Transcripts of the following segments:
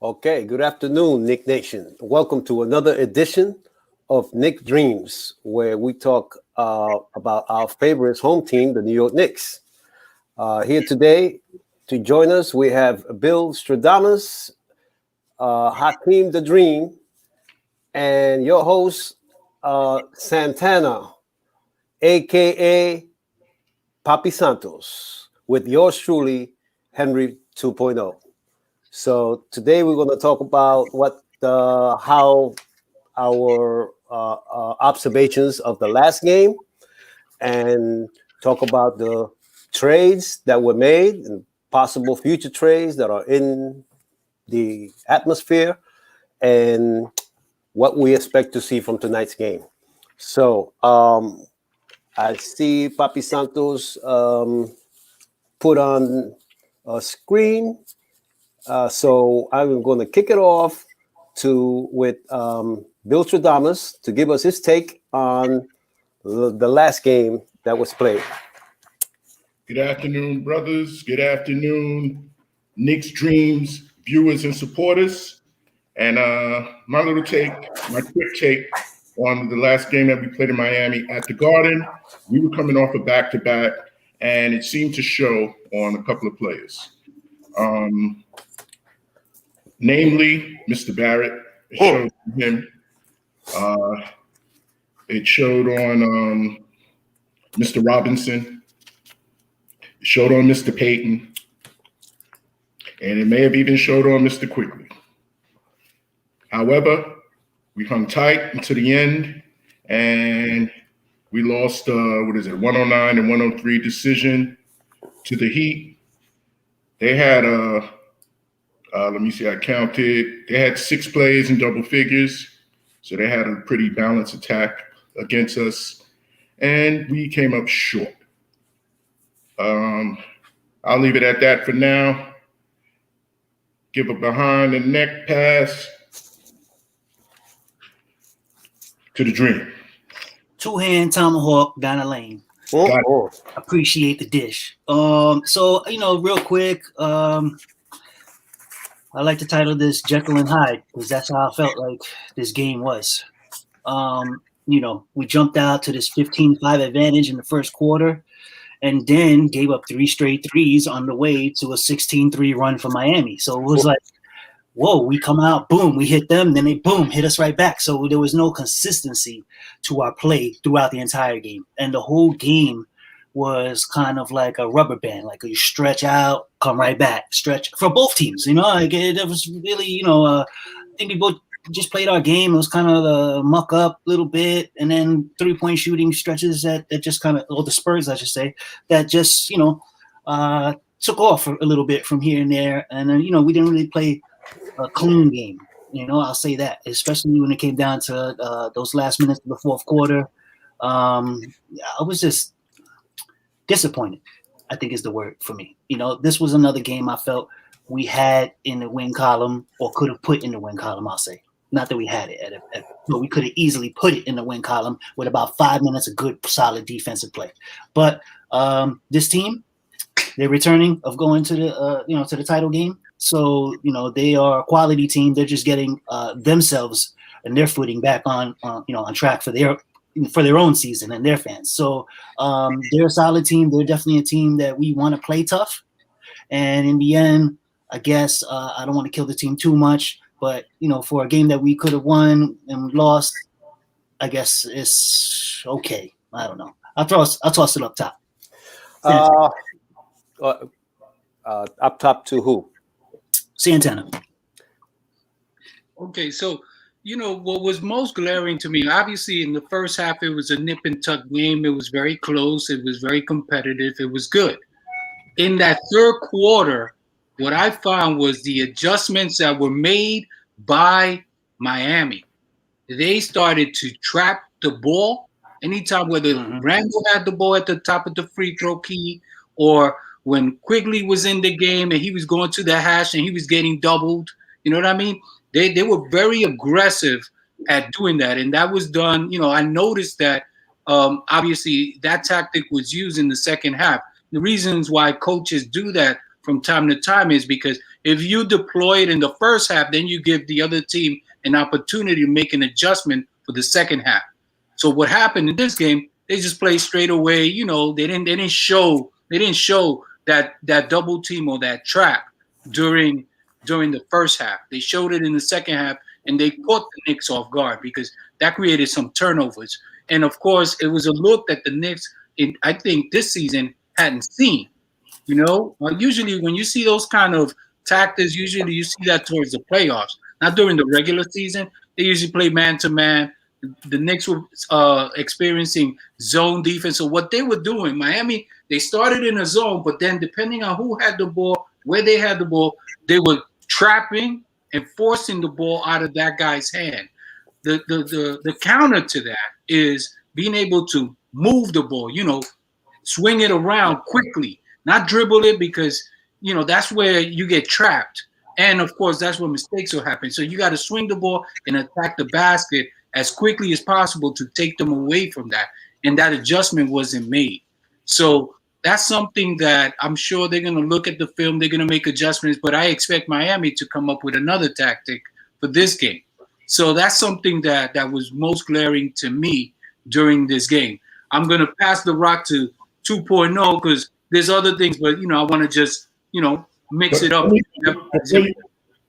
Okay, good afternoon, Nick Nation. Welcome to another edition of Nick Dreams, where we talk about our favorite home team, the New York Knicks. Here today to join us, we have Bill Stradamus, Hakeem the Dream, and your host, Santana, aka Papi Santos, with yours truly, Henry 2.0. So today we're going to talk about how our observations of the last game, and talk about the trades that were made and possible future trades that are in the atmosphere, and what we expect to see from tonight's game. So I see Papi Santos put on a screen. So I'm going to kick it off with Bill Stradamus to give us his take on the last game that was played. Good afternoon, brothers. Good afternoon, Knicks Dreams viewers and supporters. And my quick take on the last game that we played in Miami at the Garden. We were coming off a back-to-back, and it seemed to show on a couple of players. Namely, Mr. Barrett. It showed him. It showed on Mr. Robinson. It showed on Mr. Payton. And it may have even showed on Mr. Quigley. However, we hung tight until the end, and we lost, 109 and 103 decision to the Heat. They had let me see, I counted. They had 6 plays in double figures, so they had a pretty balanced attack against us, and we came up short. I'll leave it at that for now. Give a behind the neck pass to the Dream. Two-hand tomahawk down the lane. Appreciate the dish. So, real quick, I like to title this Jekyll and Hyde because that's how I felt like this game was. We jumped out to this 15-5 advantage in the first quarter and then gave up 3 straight threes on the way to a 16-3 run for Miami. So it was like, whoa, we come out, boom, we hit them, then they, boom, hit us right back. So there was no consistency to our play throughout the entire game. And the whole game was kind of like a rubber band, like you stretch out, come right back, stretch for both teams. Like it was really, I think we both just played our game. It was kind of the muck up a little bit, and then 3-point shooting stretches that just kind of, or the Spurs, I should say, that just took off a little bit from here and there. And then we didn't really play a clean game. I'll say that, especially when it came down to those last minutes of the fourth quarter. I was just disappointed, I think is the word for me. This was another game I felt we had in the win column, or could have put in the win column, I'll say. Not that we had it, but we could have easily put it in the win column with about 5 minutes of good, solid defensive play. But this team, they're returning of going to the to the title game. So they are a quality team. They're just getting themselves and their footing back on track for their own season and their fans. So they're a solid team. They're definitely a team that we want to play tough. And in the end, I guess I don't want to kill the team too much, but for a game that we could have won and lost, I guess it's okay. I don't know. I'll toss it up top. Up top to who? Santana. Okay, so what was most glaring to me, obviously in the first half, it was a nip and tuck game. It was very close. It was very competitive. It was good. In that third quarter, what I found was the adjustments that were made by Miami. They started to trap the ball anytime, whether Randall had the ball at the top of the free throw key, or when Quigley was in the game and he was going to the hash and he was getting doubled. You know what I mean? They were very aggressive at doing that. And that was done, I noticed that obviously that tactic was used in the second half. The reasons why coaches do that from time to time is because if you deploy it in the first half, then you give the other team an opportunity to make an adjustment for the second half. So what happened in this game, they just played straight away. You know, they didn't show that double team or that trap during the first half. They showed it in the second half, and they caught the Knicks off guard because that created some turnovers. And of course, it was a look that the Knicks, I think, this season hadn't seen. You know, usually when you see those kind of tactics, usually you see that towards the playoffs, not during the regular season. They usually play man to man. The Knicks were experiencing zone defense. So what they were doing, Miami, they started in a zone, but then depending on who had the ball, where they had the ball, they were trapping and forcing the ball out of that guy's hand. The counter to that is being able to move the ball, you know, swing it around quickly, not dribble it because, you know, that's where you get trapped. And of course, that's where mistakes will happen. So you got to swing the ball and attack the basket as quickly as possible to take them away from that. And that adjustment wasn't made. So that's something that I'm sure they're going to look at the film. They're going to make adjustments, but I expect Miami to come up with another tactic for this game. So that's something that was most glaring to me during this game. I'm going to pass the rock to 2.0 because there's other things, but, you know, I want to just, you know, mix it up.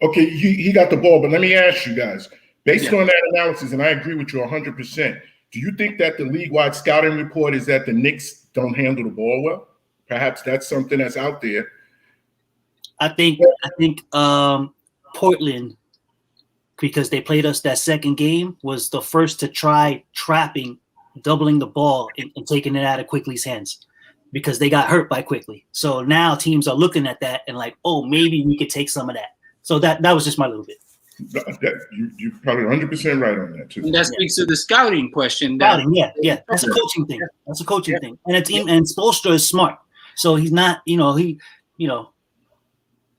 Okay, he got the ball, but let me ask you guys, based on that analysis, and I agree with you 100%, do you think that the league-wide scouting report is that the Knicks don't handle the ball well? Perhaps that's something that's out there. I think Portland, because they played us that second game, was the first to try trapping, doubling the ball, and taking it out of Quickly's hands because they got hurt by Quickly. So now teams are looking at that and like, oh, maybe we could take some of that. So that was just my little bit. You're probably 100% right on that too. And that speaks to the scouting question. Scouting, yeah. That's a coaching thing. That's a coaching thing. And a team, and Spoelstra is smart. So he's not, he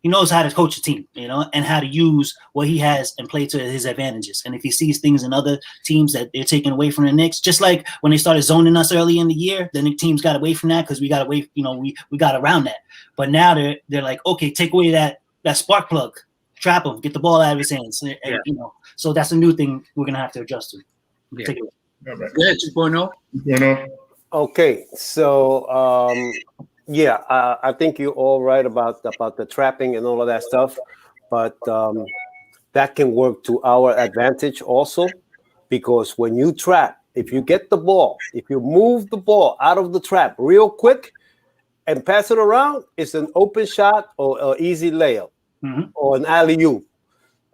knows how to coach a team, and how to use what he has and play to his advantages. And if he sees things in other teams that they're taking away from the Knicks, just like when they started zoning us early in the year, then the teams got away from that because we got away, we got around that. But now they're like, okay, take away that spark plug, trap him, get the ball out of his hands. And, so that's a new thing we're going to have to adjust to. Yeah. Take it away. All right. Go ahead, 2.0. 2.0. Okay, so I think you're all right about the trapping and all of that stuff, but that can work to our advantage also, because when you trap, if you get the ball, if you move the ball out of the trap real quick and pass it around, it's an open shot or an easy layup or an alley-oop.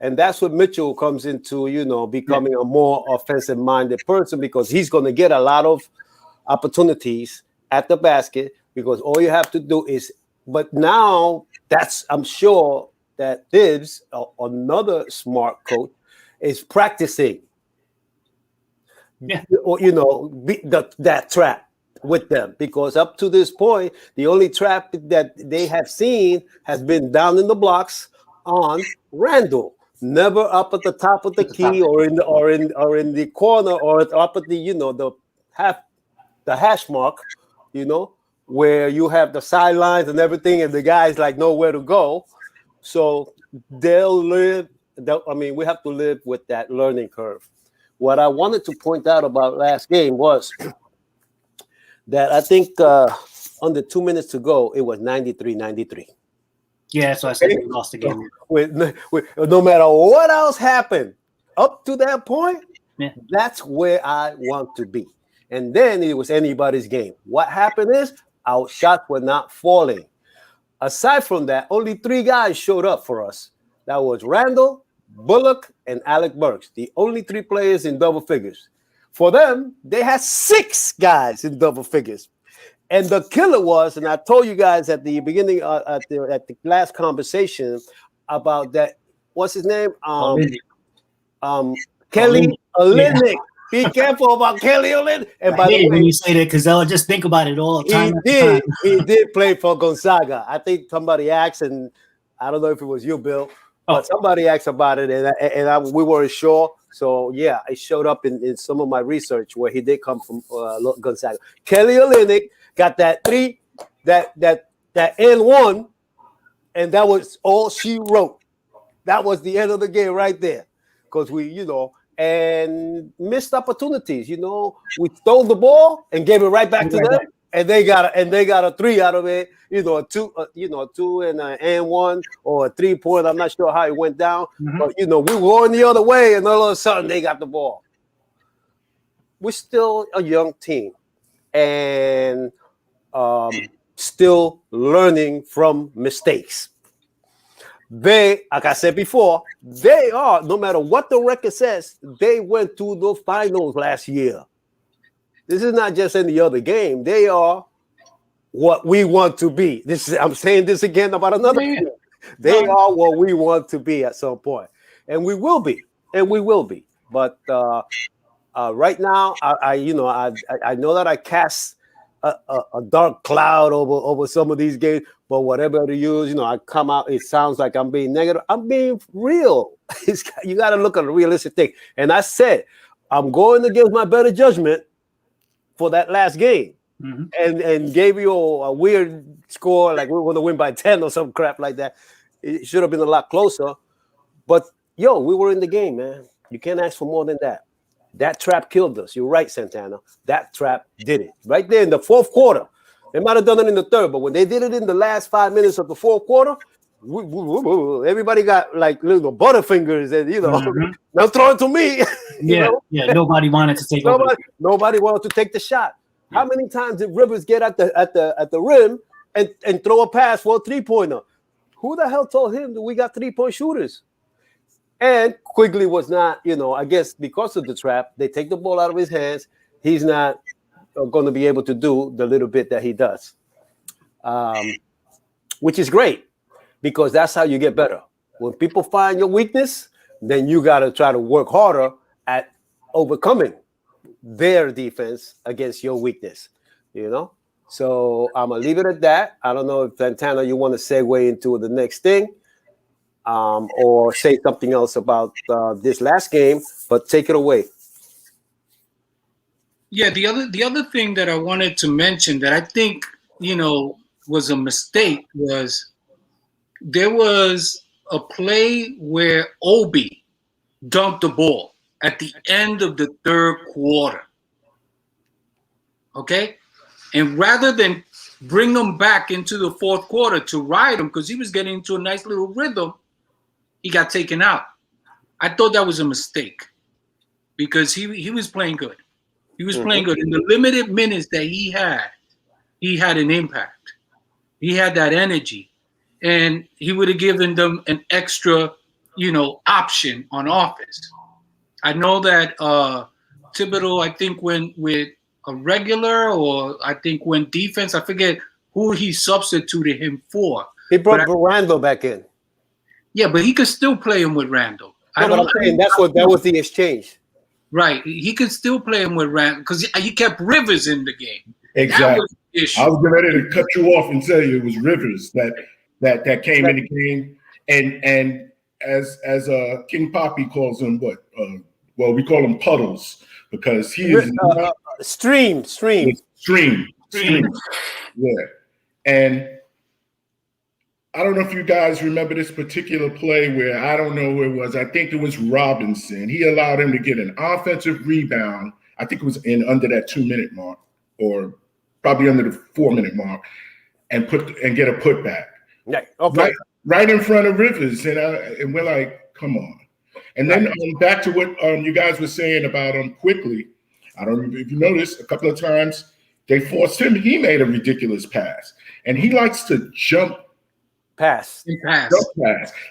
And that's what Mitchell comes into, becoming a more offensive-minded person, because he's going to get a lot of opportunities at the basket, because all you have to do is, but now I'm sure that Thibs, another smart coach, is practicing, that trap with them, because up to this point, the only trap that they have seen has been down in the blocks on Randall, never up at the top of the key or in the corner or up at the the hash mark, where you have the sidelines and everything, and the guys like nowhere to go. So we have to live with that learning curve. What I wanted to point out about last game was that I think under 2 minutes to go, it was 93-93. Yeah, so I said we lost the game. No matter what else happened up to that point, that's where I want to be. And then it was anybody's game. What happened is our shots were not falling. Aside from that, only 3 guys showed up for us. That was Randall, Bullock, and Alec Burks, the only 3 players in double figures. For them, they had 6 guys in double figures. And the killer was, and I told you guys at the beginning, at the last conversation about that, what's his name? Kelly Olynyk. Be careful about Kelly Olynyk. And by the way, when you say that, because I'll just think about it all the time. He did play for Gonzaga. I think somebody asked, and I don't know if it was you, Bill, but somebody asked about it, and we weren't sure. So yeah, it showed up in some of my research where he did come from Gonzaga. Kelly Olynyk got that 3, that N1 and that was all she wrote. That was the end of the game right there, because we, and missed opportunities. We stole the ball and gave it right back to them, and they got a 3 out of it. A 2 and 1 or a 3-point. I'm not sure how it went down, but we were going the other way, and all of a sudden they got the ball. We're still a young team, and still learning from mistakes. They, like I said before, they are, no matter what the record says, they went to the finals last year. This is not just any other game. They are what we want to be. I'm saying this again about another team. They are what we want to be at some point. And we will be. But right now, I know that I cast a dark cloud over some of these games, but whatever to use, I come out, it sounds like I'm being negative. I'm being real. You got to look at the realistic thing. And I said, I'm going against my better judgment for that last game, and gave you a weird score, like we were going to win by 10 or some crap like that. It should have been a lot closer. But, we were in the game, man. You can't ask for more than that. That trap killed us. You're right, Santana. That trap did it. Right there in the fourth quarter. They might have done it in the third, but when they did it in the last 5 minutes of the fourth quarter, everybody got like little butterfingers and, now throw it to me. Nobody wanted to take over. Nobody wanted to take the shot. Yeah. How many times did Rivers get at the rim and throw a pass for a 3-pointer? Who the hell told him that we got 3-point shooters? And Quigley was not, I guess because of the trap, they take the ball out of his hands. He's not going to be able to do the little bit that he does, which is great because that's how you get better. When people find your weakness, then you got to try to work harder at overcoming their defense against your weakness, So I'm going to leave it at that. I don't know if, Santana, you want to segue into the next thing. Or say something else about this last game, but take it away. Yeah, the other thing that I wanted to mention that I think was a mistake was there was a play where Obi dumped the ball at the end of the third quarter. Okay, and rather than bring them back into the fourth quarter to ride him because he was getting into a nice little rhythm, he got taken out. I thought that was a mistake because he was playing good. He was playing good. In the limited minutes that he had an impact. He had that energy. And he would have given them an extra, option on offense. I know that Thibodeau, I think, went with a regular or I think went defense. I forget who he substituted him for. He brought Randall back in. Yeah, but he could still play him with Randall. That was the exchange. Right. He could still play him with Randall because he kept Rivers in the game. Exactly. That was the issue. I was ready to cut you off and tell you it was Rivers that came in the game. And as King Poppy calls him, we call him Puddles because he is stream. Yeah. And I don't know if you guys remember this particular play where I don't know who it was. I think it was Robinson. He allowed him to get an offensive rebound. I think it was under that 2-minute mark or probably under the 4-minute mark and get a putback. Yeah. Okay. Right in front of Rivers. And we're like, come on. And then back to what you guys were saying about Quigley. I don't know if you noticed a couple of times they forced him. He made a ridiculous pass. And he likes to jump pass.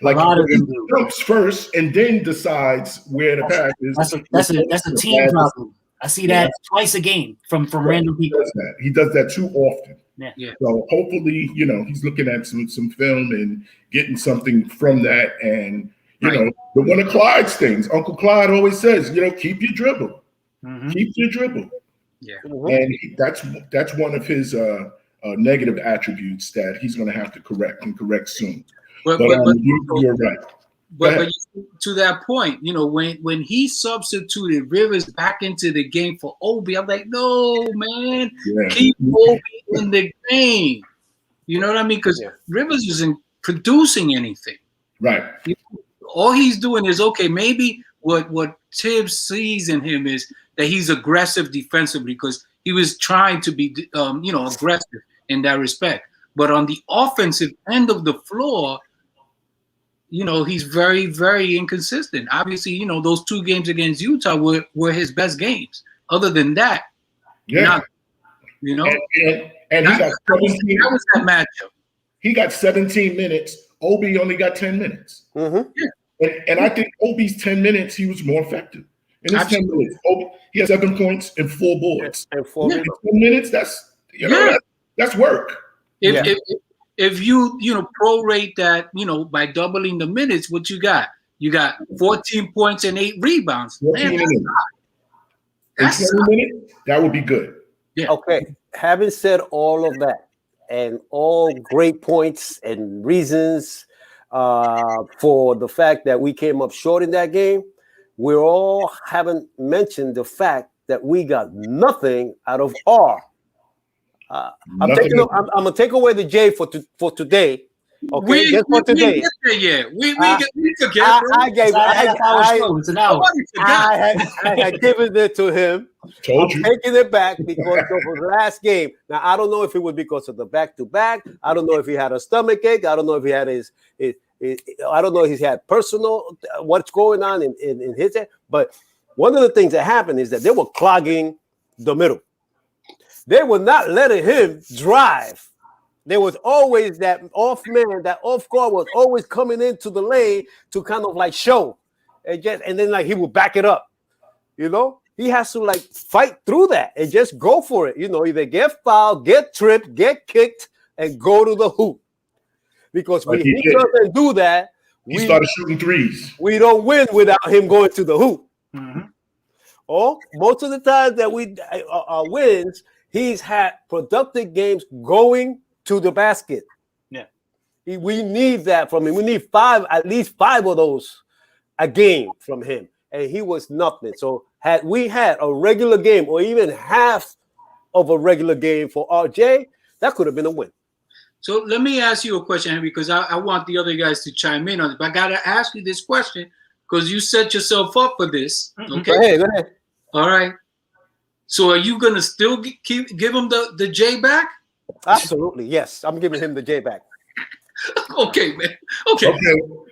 Like he jumps first and then decides where the pass is. That's a team problem. I see that twice a game from random people. He does that too often. Yeah. So hopefully, he's looking at some film and getting something from that. And the one of Clyde's things, Uncle Clyde always says, keep your dribble. Keep your dribble. Yeah. And that's one of his negative attributes that he's going to have to correct soon. But you're right. But to that point, when he substituted Rivers back into the game for Obi, I'm like, no, man, keep Obi in the game. You know what I mean? Because Rivers was in producing anything. Right. All he's doing is, okay, maybe what Tibbs sees in him is that he's aggressive defensively because he was trying to be, aggressive in that respect. But on the offensive end of the floor, he's very, very inconsistent. Obviously, those 2 games against Utah were his best games. Other than that, yeah, and he got 17. That was that matchup. He got 17 minutes. Obi only got 10 minutes. Mm-hmm. Yeah. And I think Obi's 10 minutes, he was more effective. In his 10 minutes, Obi, he has 7 points and 4 boards. And 4 minutes. 10 minutes, that's work. If you prorate that, by doubling the minutes, what you got? You got 14 points and 8 rebounds. 14 minutes. That's 20 minutes, that would be good. Yeah. Okay. Having said all of that, and all great points and reasons for the fact that we came up short in that game, we all haven't mentioned the fact that we got nothing out of R. I'm gonna take away the J for today. Okay, just for today. We forget. I had given it to him. Told you. Taking it back because of the last game. Now I don't know if it was because of the back-to-back. I don't know if he had a stomach ache. I don't know if he had I don't know if he had personal what's going on in his head. But one of the things that happened is that they were clogging the middle. They were not letting him drive. There was always that off guard was always coming into the lane to kind of like show, and then like he would back it up. He has to like fight through that and just go for it. Either get fouled, get tripped, get kicked, and go to the hoop. Because when he doesn't do that, he started shooting threes. We don't win without him going to the hoop. Mm-hmm. Most of the times that we wins, he's had productive games going to the basket. Yeah, we need that from him. We need at least five of those a game from him, and he was nothing. So had we had a regular game or even half of a regular game for RJ, that could have been a win. So let me ask you a question, Henry, because I want the other guys to chime in on it. But I got to ask you this question because you set yourself up for this. Okay. Go ahead. All right. So are you going to still give him the J back? Absolutely. Yes. I'm giving him the J back. Okay, man. Okay.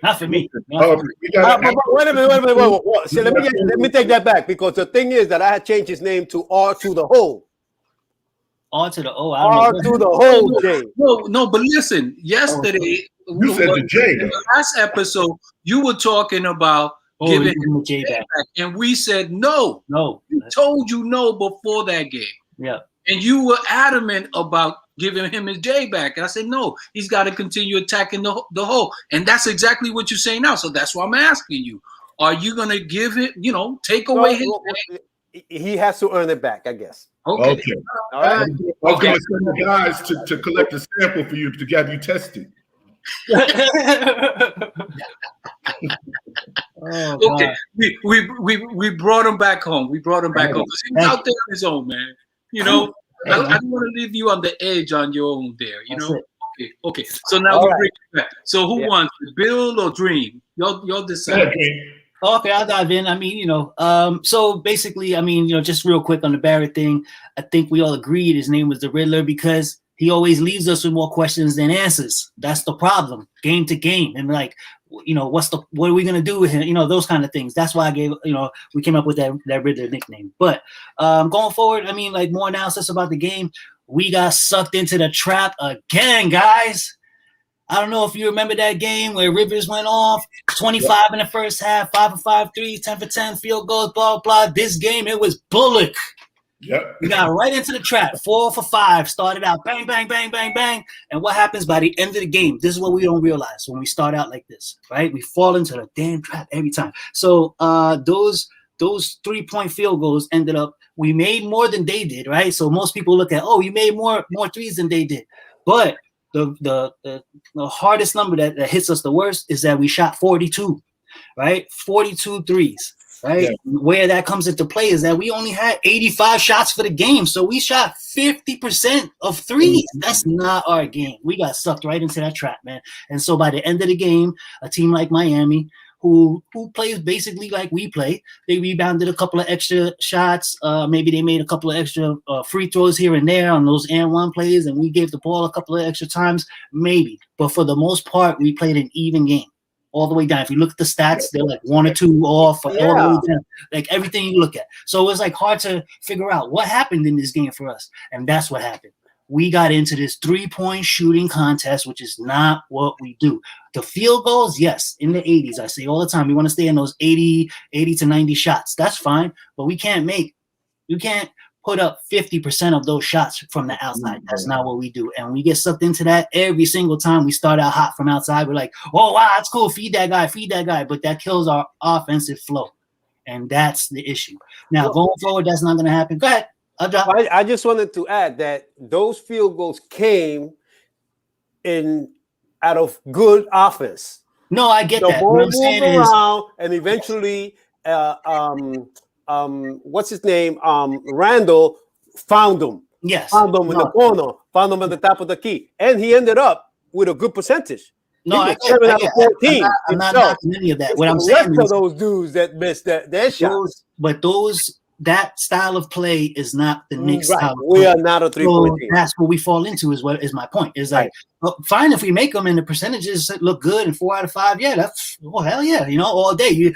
Not for me. Wait a minute. See, let me take that back because the thing is that I had changed his name to R to the whole. R to the O. R to the whole J. No, but listen, yesterday, you said the J. In the last episode, you were talking about giving him the J back. And we said no. No. We told you no before that game. Yeah. And you were adamant about giving him his J back. And I said, no, he's got to continue attacking the hole. And that's exactly what you're saying now. So that's why I'm asking you. Are you going to give it, take away his He has to earn it back, I guess. Okay. All right. I was going to send the guys to collect a sample for you to have you tested. Okay. We brought him back home. We brought him back home. He's out there on his own, man. I don't want to leave you on the edge on your own there, Okay. So now we bring it back. So who wants it, Bill or Dream? Y'all decide. Okay, I'll dive in. So basically, just real quick on the Barrett thing, I think we all agreed his name was the Riddler because he always leaves us with more questions than answers. That's the problem, game to game. And what are we gonna do with him? Those kind of things. That's why I gave, we came up with that Riddler nickname. But going forward, more analysis about the game. We got sucked into the trap again, guys. I don't know if you remember that game where Rivers went off 25 in the first half, 5 for 5 threes, 10 for 10 field goals, blah, blah. This game, it was Bullock. Yep. We got right into the trap, 4 for 5, started out, bang, bang, bang, bang, bang. And what happens by the end of the game? This is what we don't realize when we start out like this, right? We fall into the damn trap every time. So those 3-point field goals ended up, we made more than they did, right? So most people look at, you made more threes than they did. But the hardest number that hits us the worst is that we shot 42, right? 42 threes. right? Yeah. Where that comes into play is that we only had 85 shots for the game, so we shot 50% of threes. That's not our game. We got sucked right into that trap, man. And so by the end of the game, a team like Miami, who plays basically like we play, they rebounded a couple of extra shots. Maybe they made a couple of extra free throws here and there on those and one plays, and we gave the ball a couple of extra times, maybe. But for the most part, we played an even game all the way down. If you look at the stats, they're like 1 or 2 off, all the way down, like everything you look at. So it was like hard to figure out what happened in this game for us, and that's what happened. We got into this 3-point shooting contest, which is not what we do. The field goals, yes, in the 80s. I say all the time, we want to stay in those 80 to 90 shots. That's fine, but you can't put up 50% of those shots from the outside. That's not what we do. And we get sucked into that every single time we start out hot from outside. We're like, oh, wow, that's cool. Feed that guy. But that kills our offensive flow. And that's the issue. Now, going forward, that's not going to happen. Go ahead. I just wanted to add that those field goals came out of good offense. No, I get that. What I'm saying around, and eventually, what's his name? Randall found him. Yes. Found him in the corner. Found him at the top of the key, and he ended up with a good percentage. No, I get 7 out of 14. I'm not knocking any of that. What I'm saying is those dudes that missed their shots. But that style of play is not the Knicks style of play. We are not a 3-point team. That's what we fall into is my point. Is like, well, fine if we make them and the percentages look good and 4 out of 5, yeah, that's hell yeah, all day.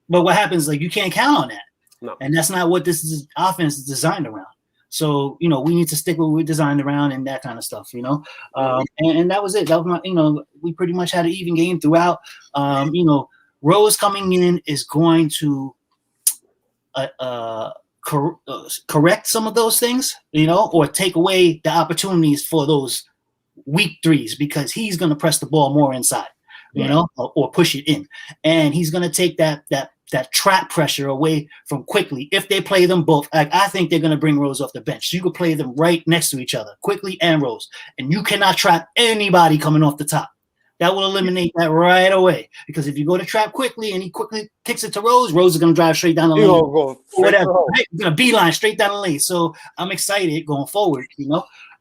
But what happens, like, you can't count on that. No. And that's not what this offense is designed around. So, we need to stick with what we're designed around and that kind of stuff, and that was it. That was my, we pretty much had an even game throughout. Rose coming in is going to correct some of those things, or take away the opportunities for those weak threes, because he's going to press the ball more inside, or push it in. And he's going to take that trap pressure away from Quickly. If they play them both, I think they're going to bring Rose off the bench. So you could play them right next to each other, Quickly and Rose. And you cannot trap anybody coming off the top. That will eliminate that right away. Because if you go to trap Quickly and he quickly kicks it to Rose, Rose is going to drive straight down the lane. Go whatever. Right? He's going to beeline straight down the lane. So I'm excited going forward,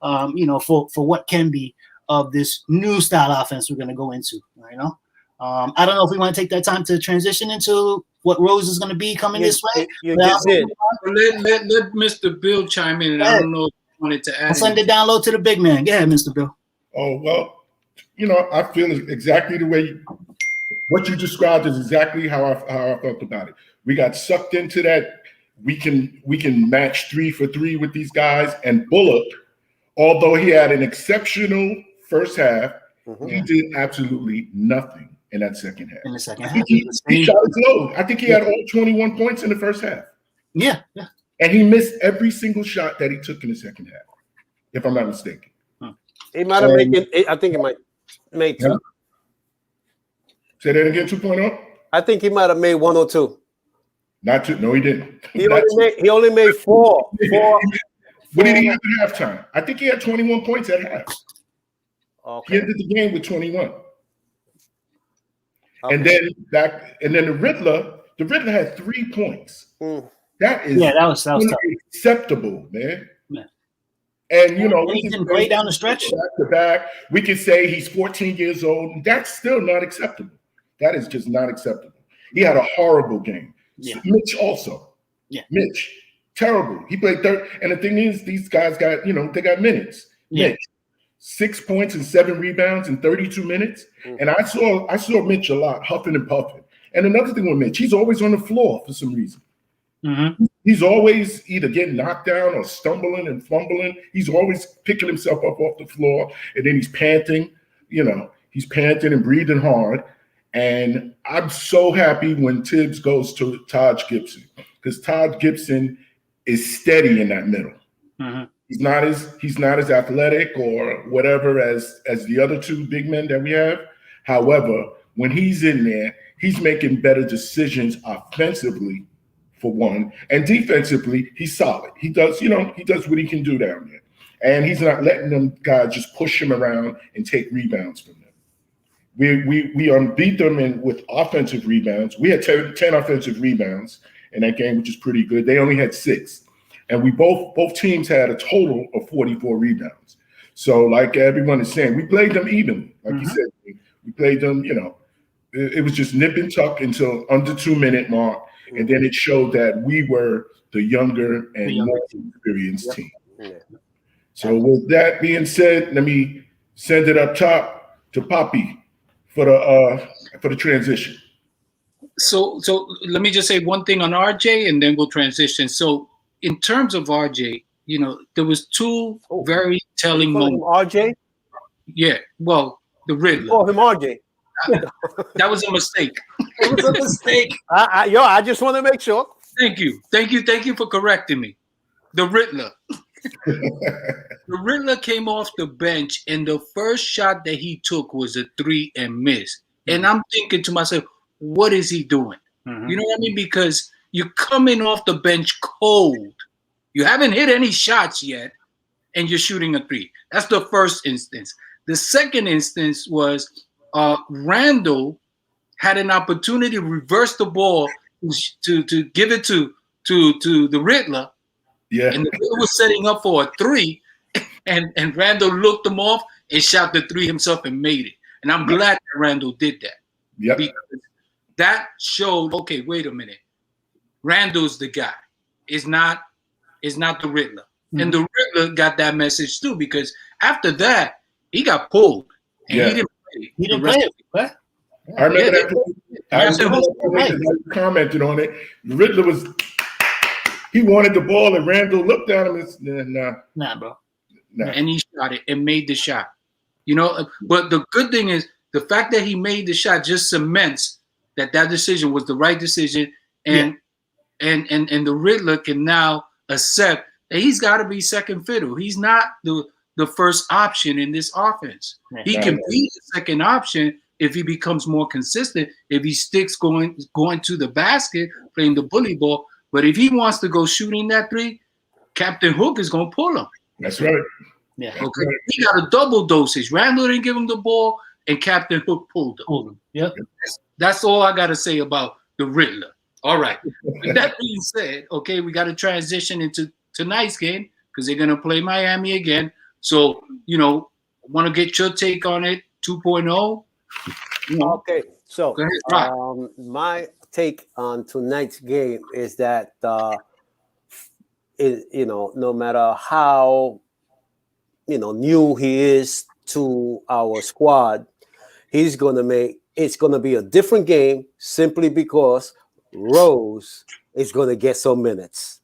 for what can be of this new style offense we're going to go into. I don't know if we want to take that time to transition into what Rose is going to be coming this way. Let Mr. Bill chime in. And I don't know if you wanted to add. I'll send it down low to the big man. Go ahead, Mr. Bill. Oh, well, I feel exactly the way what you described is exactly how I felt about it. We got sucked into that. We can match 3 for 3 with these guys. And Bullock, although he had an exceptional first half, he did absolutely nothing in that second half. In the second half, he shot his load. I think he had all 21 points in the first half. Yeah. And he missed every single shot that he took in the second half, if I'm not mistaken. He might have made it. I think he might made 2. Yeah. Say that again, 2.0? I think he might have made 1 or 2. Not 2. No, he didn't. He only made 4. What did he have at halftime? I think he had 21 points at half. Okay. He ended the game with 21. Okay. And then the Riddler had 3 points. That is that was tough. Acceptable, man. Yeah. And he didn't play down the stretch. Back to back, we can say he's 14 years old. That's still not acceptable. That is just not acceptable. He had a horrible game. Yeah. Mitch also. Yeah. Mitch, terrible. He played third. And the thing is, these guys got, they got minutes. Yeah. Mitch, 6 points and 7 rebounds in 32 minutes. And I saw Mitch a lot, huffing and puffing. And another thing with Mitch, he's always on the floor for some reason. He's always either getting knocked down or stumbling and fumbling. He's always picking himself up off the floor, and then he's panting. He's panting and breathing hard. And I'm so happy when Tibbs goes to Taj Gibson, because Taj Gibson is steady in that middle. He's not as athletic or whatever as the other 2 big men that we have. However, when he's in there, he's making better decisions offensively, for one, and defensively, he's solid. He does what he can do down there. And he's not letting them guys just push him around and take rebounds from them. We beat them with offensive rebounds. We had 10 offensive rebounds, in that game, which is pretty good. They only had 6. And we both teams had a total of 44 rebounds. So like everyone is saying, we played them evenly. Like you said, we played them, it was just nip and tuck until under 2-minute mark. And then it showed that we were the younger and more experienced team. Yeah. So with that being said, let me send it up top to Poppy for the transition. So let me just say one thing on RJ, and then we'll transition. So in terms of RJ, there was 2 very telling moments. RJ? Yeah, well, the Riddler. Call him RJ. That was a mistake. It was a mistake. I just want to make sure. Thank you for correcting me. The Riddler. The Riddler came off the bench, and the first shot that he took was a 3 and missed. And I'm thinking to myself, what is he doing? You know what I mean? Because you're coming off the bench cold. You haven't hit any shots yet, and you're shooting a 3. That's the first instance. The second instance was Randall had an opportunity to reverse the ball to give it to the Riddler. Yeah. And the Riddler was setting up for a 3, and Randall looked him off and shot the 3 himself and made it. And I'm glad that Randall did that. Yep. Because that showed, okay, wait a minute. Randall's the guy. It's not the Riddler. And the Riddler got that message too, because after that, he got pulled. And he didn't play. He didn't play it. What? I remember that. I commented on it. The Riddler he wanted the ball, and Randall looked at him and said, Nah, bro. Nah. And he shot it and made the shot. But the good thing is the fact that he made the shot just cements that decision was the right decision, and the Riddler can now accept that he's got to be second fiddle. He's not the first option in this offense. He can be the second option if he becomes more consistent, if he sticks going to the basket, playing the bully ball. But if he wants to go shooting that 3, Captain Hook is going to pull him. That's right. Yeah. Okay. He got a double dosage. Randall didn't give him the ball, and Captain Hook pulled him. Yep. That's all I got to say about the Riddler. All right. With that being said, okay, we got to transition into tonight's game because they're going to play Miami again. So, want to get your take on it, 2.0. Okay, so Go ahead, my take on tonight's game is that no matter how new he is to our squad, it's gonna be a different game simply because Rose is gonna get some minutes.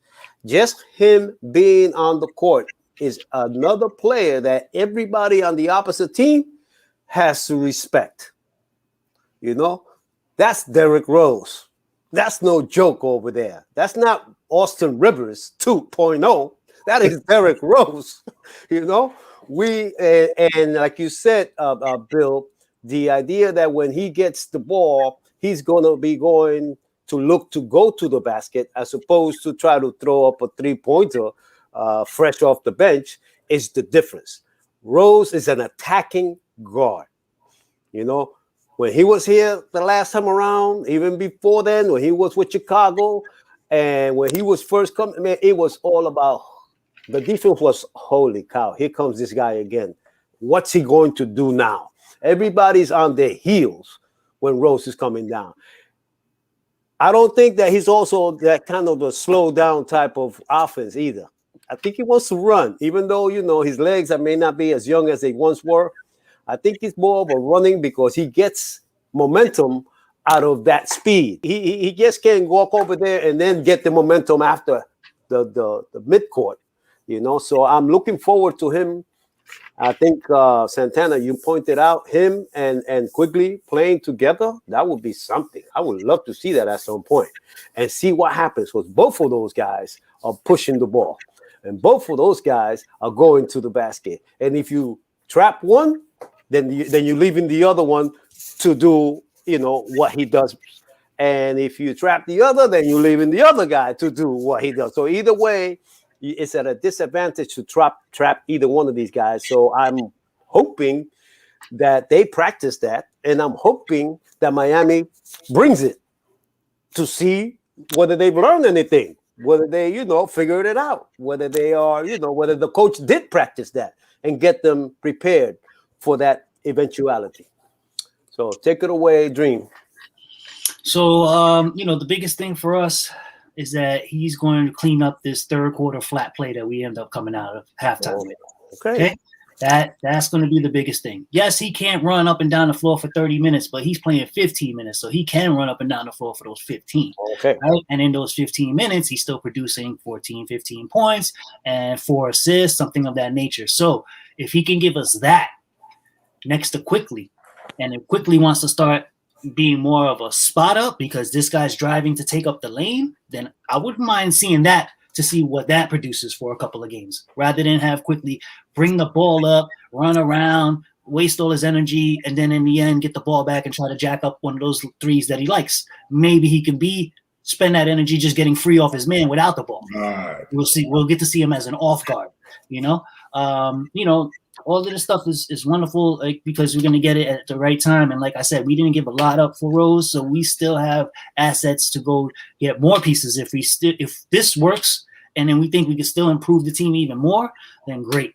Just him being on the court is another player that everybody on the opposite team has to respect. That's Derrick Rose. That's no joke over there. That's not Austin Rivers 2.0. That is Derrick Rose. We and like you said, Bill, the idea that when he gets the ball, he's going to be going to look to go to the basket as opposed to try to throw up a 3-pointer fresh off the bench is the difference. Rose is an attacking guard. When he was here the last time around, even before then, when he was with Chicago, and when he was first coming, it was all about the defense was, holy cow, here comes this guy again. What's he going to do now? Everybody's on their heels when Rose is coming down. I don't think that he's also that kind of a slow down type of offense either. I think he wants to run, even though, his legs may not be as young as they once were. I think he's more of a running because he gets momentum out of that speed. He just can't walk over there and then get the momentum after the midcourt, So I'm looking forward to him. I think Santana, you pointed out him and Quigley playing together. That would be something. I would love to see that at some point and see what happens because both of those guys are pushing the ball and both of those guys are going to the basket. And if you trap one, then you're leaving the other one to do, what he does. And if you trap the other, then you're leaving the other guy to do what he does. So either way, it's at a disadvantage to trap either one of these guys. So I'm hoping that they practice that, and I'm hoping that Miami brings it to see whether they've learned anything, whether they, figured it out, whether they are, whether the coach did practice that and get them prepared for that eventuality. So take it away, Dream. So, the biggest thing for us is that he's going to clean up this third quarter flat play that we end up coming out of halftime with. Okay. That's going to be the biggest thing. Yes, he can't run up and down the floor for 30 minutes, but he's playing 15 minutes, so he can run up and down the floor for those 15. Okay. Right? And in those 15 minutes, he's still producing 14, 15 points and 4 assists, something of that nature. So if he can give us that next to Quickly, and if Quickly wants to start being more of a spot up because this guy's driving to take up the lane, then I wouldn't mind seeing that to see what that produces for a couple of games, rather than have Quickly bring the ball up, run around, waste all his energy, and then in the end get the ball back and try to jack up one of those threes that he likes. Maybe he can spend that energy just getting free off his man without the ball. We'll see. We'll get to see him as an off guard. All of this stuff is wonderful, like, because we're going to get it at the right time. And like I said, we didn't give a lot up for Rose, so we still have assets to go get more pieces. If this works, and then we think we can still improve the team even more, then great.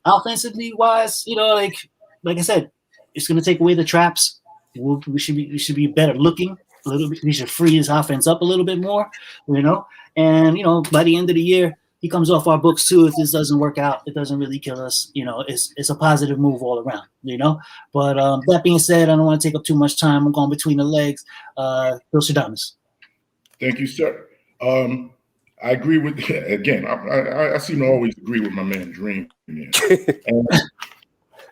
Offensively wise, like I said, it's going to take away the traps. We should be better looking a little bit. We should free his offense up a little bit more. And by the end of the year, he comes off our books too. If this doesn't work out, it doesn't really kill us. It's a positive move all around. But that being said, I don't want to take up too much time. I'm going between the legs. Bill Shadamas. Thank you, sir. I agree with again. I seem to always agree with my man Dream. And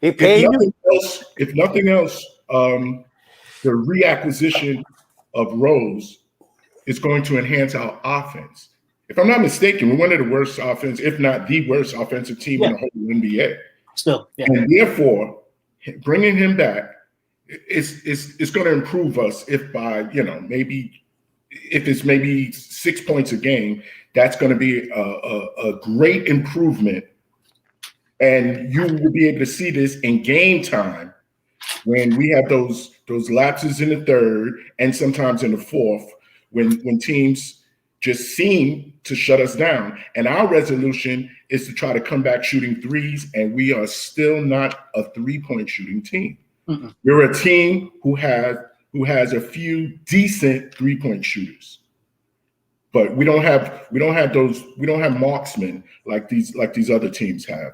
he paid you. If nothing else, the reacquisition of Rose is going to enhance our offense. If I'm not mistaken, we're one of the worst offense, if not the worst offensive team in the whole NBA. Still, yeah. And therefore, bringing him back is going to improve us. If by if it's maybe 6 points a game, that's going to be a great improvement. And you will be able to see this in game time when we have those lapses in the third and sometimes in the fourth when teams just seem to shut us down. And our resolution is to try to come back shooting threes, and we are still not a three-point shooting team. Mm-mm. We're a team who has a few decent three-point shooters. But we don't have marksmen like these other teams have.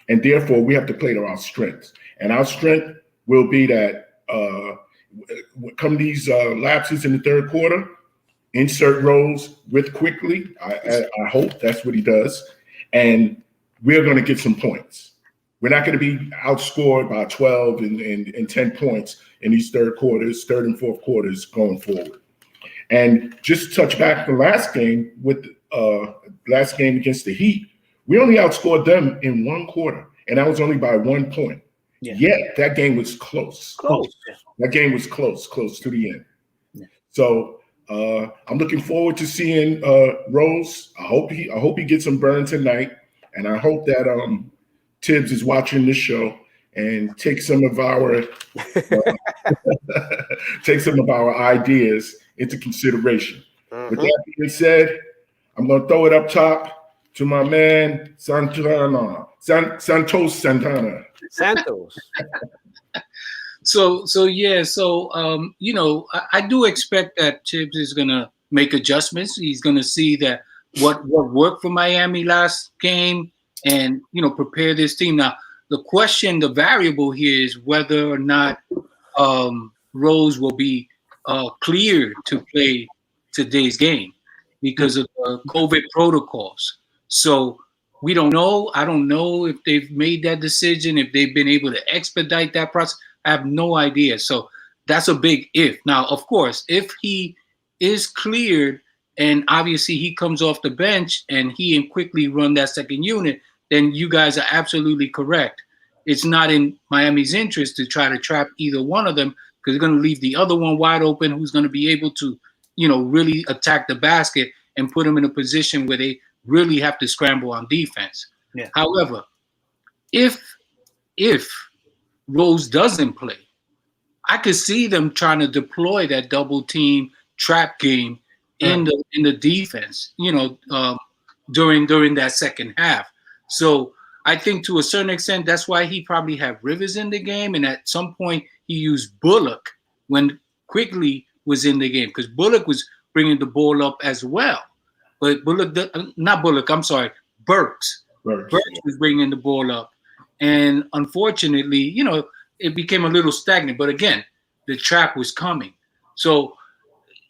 And therefore we have to play to our strengths. And our strength will be that come these lapses in the third quarter, insert Rose with Quickly. I hope that's what he does. And we're going to get some points. We're not going to be outscored by 12 and 10 points in these third and fourth quarters going forward. And just touch back the last game against the Heat, we only outscored them in one quarter, and that was only by 1 point. Yeah. Yet that game was close. That game was close to the end. Yeah. So I'm looking forward to seeing Rose. I hope he gets some burn tonight, and I hope that Tibbs is watching this show and take some of our ideas into consideration. Mm-hmm. With that being said, I'm going to throw it up top to my man Santos Santana. Santos. I do expect that Tibbs is going to make adjustments. He's going to see that what worked for Miami last game and, prepare this team. Now, the variable here is whether or not Rose will be cleared to play today's game because of the COVID protocols. So we don't know. I don't know if they've made that decision, if they've been able to expedite that process. I have no idea. So that's a big if. Now, of course, if he is cleared and obviously he comes off the bench and he and Quickly run that second unit, then you guys are absolutely correct. It's not in Miami's interest to try to trap either one of them because they're going to leave the other one wide open who's going to be able to, really attack the basket and put them in a position where they really have to scramble on defense. Yeah. However, if Rose doesn't play, I could see them trying to deploy that double team trap game in the defense, during that second half. So I think to a certain extent, that's why he probably had Rivers in the game, and at some point he used Bullock when Quickly was in the game, because Bullock was bringing the ball up as well. But not Bullock, I'm sorry, Burks. Burks was bringing the ball up. And unfortunately, it became a little stagnant. But again, the trap was coming. So,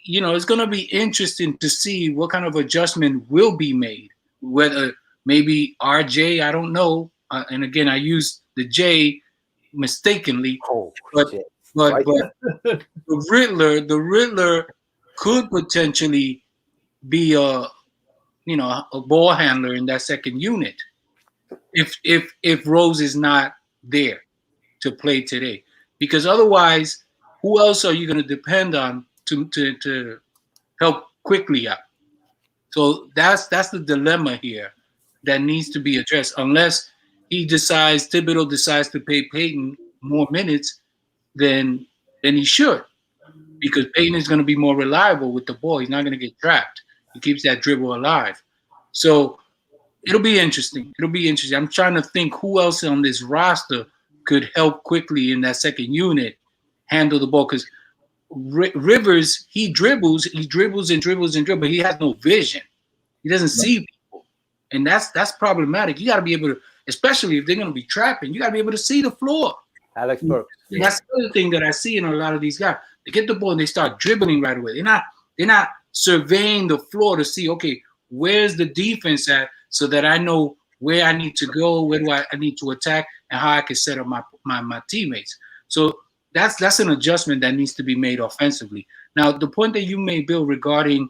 it's going to be interesting to see what kind of adjustment will be made. Whether maybe RJ, I don't know. And again, I used the J mistakenly. But the Riddler could potentially be a ball handler in that second unit if Rose is not there to play today, because otherwise, who else are you going to depend on to help Quickly out? So that's the dilemma here that needs to be addressed. Unless Thibodeau decides to pay Peyton more minutes than he should, because Peyton is going to be more reliable with the ball. He's not going to get trapped. He keeps that dribble alive. So it'll be interesting. I'm trying to think who else on this roster could help Quickly in that second unit handle the ball, because Rivers, he dribbles and dribbles, but he has no vision. He doesn't see people, and that's problematic. You got to be able to, especially if they're going to be trapping, you got to be able to see the floor. Alex Burks. And that's the other thing that I see in a lot of these guys. They get the ball and they start dribbling right away. They're not surveying the floor to see, okay, where's the defense at, so that I know where I need to go, where do I need to attack, and how I can set up my teammates. So that's an adjustment that needs to be made offensively. Now, the point that you made, Bill, regarding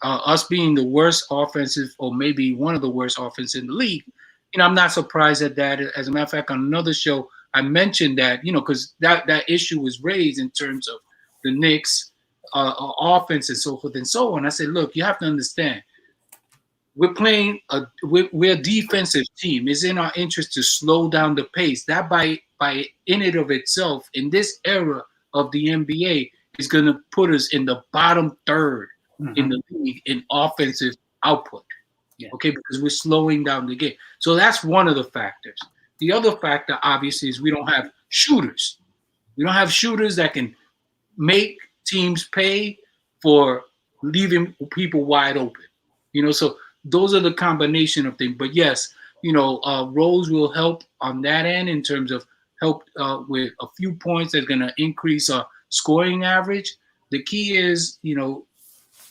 us being the worst offensive, or maybe one of the worst offenses in the league, I'm not surprised at that. As a matter of fact, on another show, I mentioned that, because that issue was raised in terms of the Knicks offense and so forth and so on. I said, look, you have to understand, we're playing we're a defensive team. It's in our interest to slow down the pace. That by in and of itself, in this era of the NBA, is going to put us in the bottom third in the league in offensive output. Yeah. Okay, because we're slowing down the game. So that's one of the factors. The other factor, obviously, is we don't have shooters. We don't have shooters that can make teams pay for leaving people wide open. So those are the combination of things. But yes, Rose will help on that end in terms of help with a few points that's going to increase our scoring average. The key is,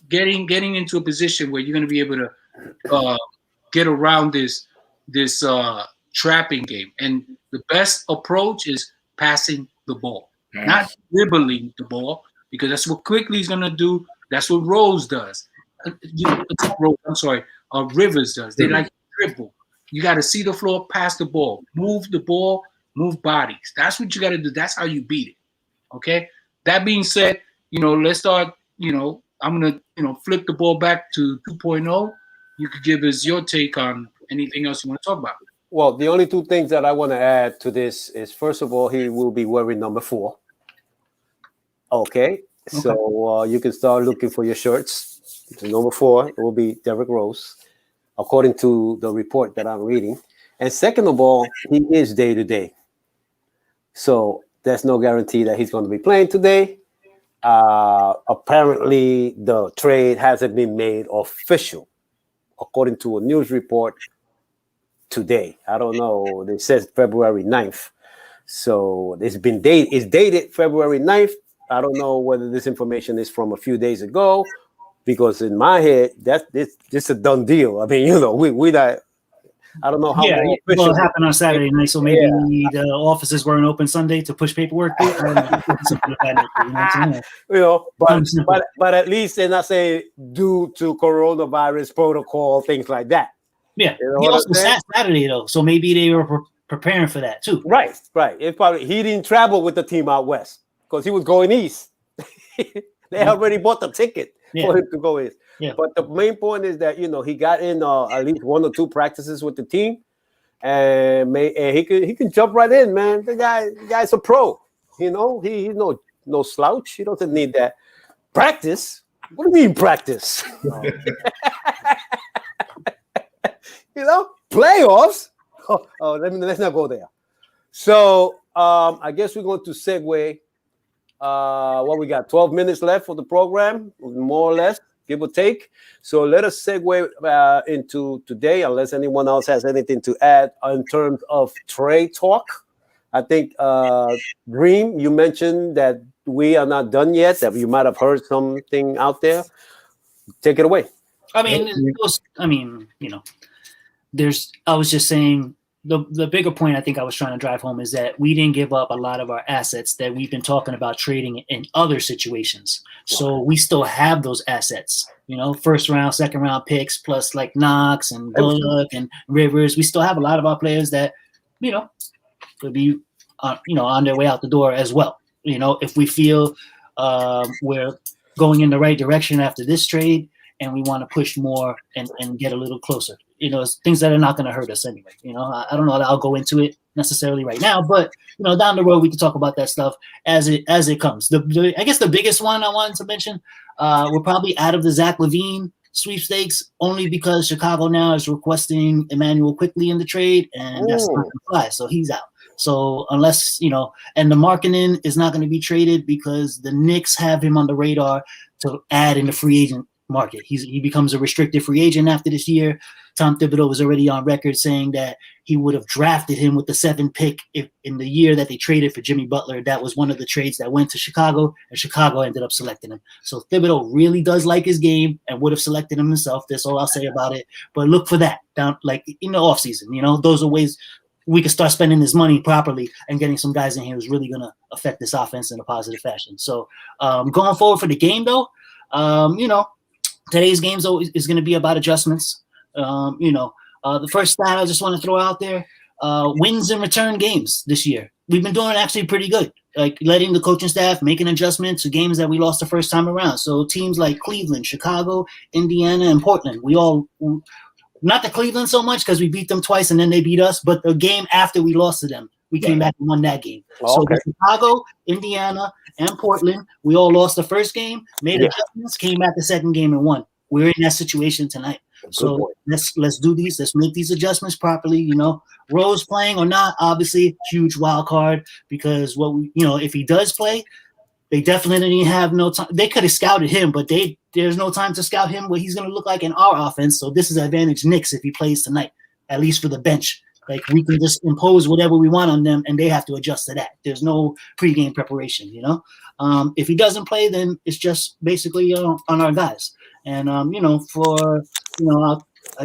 getting into a position where you're going to be able to get around this trapping game. And the best approach is passing the ball, not dribbling the ball, because that's what Quickly is going to do. That's what Rose does. Rivers does. They like to dribble. You got to see the floor, pass the ball, move the ball, move bodies. That's what you got to do. That's how you beat it. Okay. That being said, let's start. I'm gonna flip the ball back to 2.0. You could give us your take on anything else you want to talk about. Well, the only two things that I want to add to this is, first of all, he will be wearing number 4. Okay. So you can start looking for your shirts. The number 4, it will be Derrick Rose, according to the report that I'm reading. And second of all, he is day-to-day. So there's no guarantee that he's going to be playing today. Apparently, the trade hasn't been made official, according to a news report today. I don't know. It says February 9th. So it's dated February 9th. I don't know whether this information is from a few days ago, because in my head, this a done deal. I mean, we not. I don't know how. Yeah, well, it happened on Saturday night, so maybe the offices weren't open Sunday to push paperwork. But at least they're not saying due to coronavirus protocol, things like that. Yeah, he also sat Saturday though, so maybe they were preparing for that too. Right. It probably he didn't travel with the team out west because he was going east. They already bought the ticket for him to go east. Yeah. But the main point is that he got in at least 1 or 2 practices with the team, and he can jump right in, man. The guy's a pro. He's no slouch. He doesn't need that practice. What do you mean practice? Playoffs. Let's not go there. So I guess we're going to segue. What we got? 12 minutes left for the program, more or less, give or take. So let us segue into today, unless anyone else has anything to add in terms of trade talk. I think, Dream, you mentioned that we are not done yet, that you might have heard something out there. Take it away. I was just saying, the bigger point I think I was trying to drive home is that we didn't give up a lot of our assets that we've been talking about trading in other situations. So we still have those assets, first round, second round picks, plus like Knox and Bullock and Rivers. We still have a lot of our players that, could be, on their way out the door as well. If we feel we're going in the right direction after this trade and we want to push more and get a little closer. Things that are not going to hurt us anyway. I don't know that I'll go into it necessarily right now, but down the road we can talk about that stuff as it comes. I guess the biggest one I wanted to mention, we're probably out of the Zach LaVine sweepstakes only because Chicago now is requesting Emmanuel Quickly in the trade, and that's not going to fly. So he's out. So unless and the marketing is not going to be traded because the Knicks have him on the radar to add in the free agent market. He becomes a restricted free agent after this year. Tom Thibodeau was already on record saying that he would have drafted him with the 7th pick if in the year that they traded for Jimmy Butler. That was one of the trades that went to Chicago, and Chicago ended up selecting him. So Thibodeau really does like his game and would have selected him himself. That's all I'll say about it. But look for that down like in the offseason. Those are ways we can start spending this money properly and getting some guys in here who's really going to affect this offense in a positive fashion. So going forward for the game, though, today's game is going to be about adjustments. The first stat I just want to throw out there, wins and return games this year. We've been doing actually pretty good, like letting the coaching staff make an adjustment to games that we lost the first time around. So teams like Cleveland, Chicago, Indiana, and Portland, not the Cleveland so much because we beat them twice and then they beat us, but the game after we lost to them, we came back and won that game. So Chicago, Indiana, and Portland, we all lost the first game, made adjustments, came back the second game and won. We're in that situation tonight. So let's do these. Let's make these adjustments properly. Rose playing or not, obviously huge wild card because if he does play, they definitely didn't have no time. They could have scouted him, but there's no time to scout him what he's going to look like in our offense. So this is advantage Knicks if he plays tonight, at least for the bench. Like we can just impose whatever we want on them, and they have to adjust to that. There's no pregame preparation. If he doesn't play, then it's just basically on our guys. And I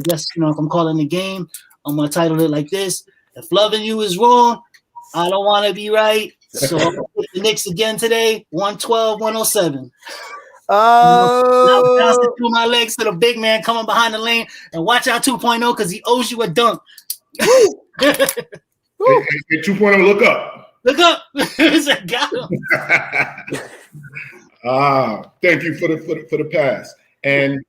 guess if I'm calling the game, I'm gonna title it like this: if loving you is wrong, I don't want to be right. So I'm gonna put the Knicks again today, 112-107. Now through my legs to the big man coming behind the lane, and watch out 2.0 because he owes you a dunk. Hey, 2.0, look up. Look up. Got him. Thank you for the pass. And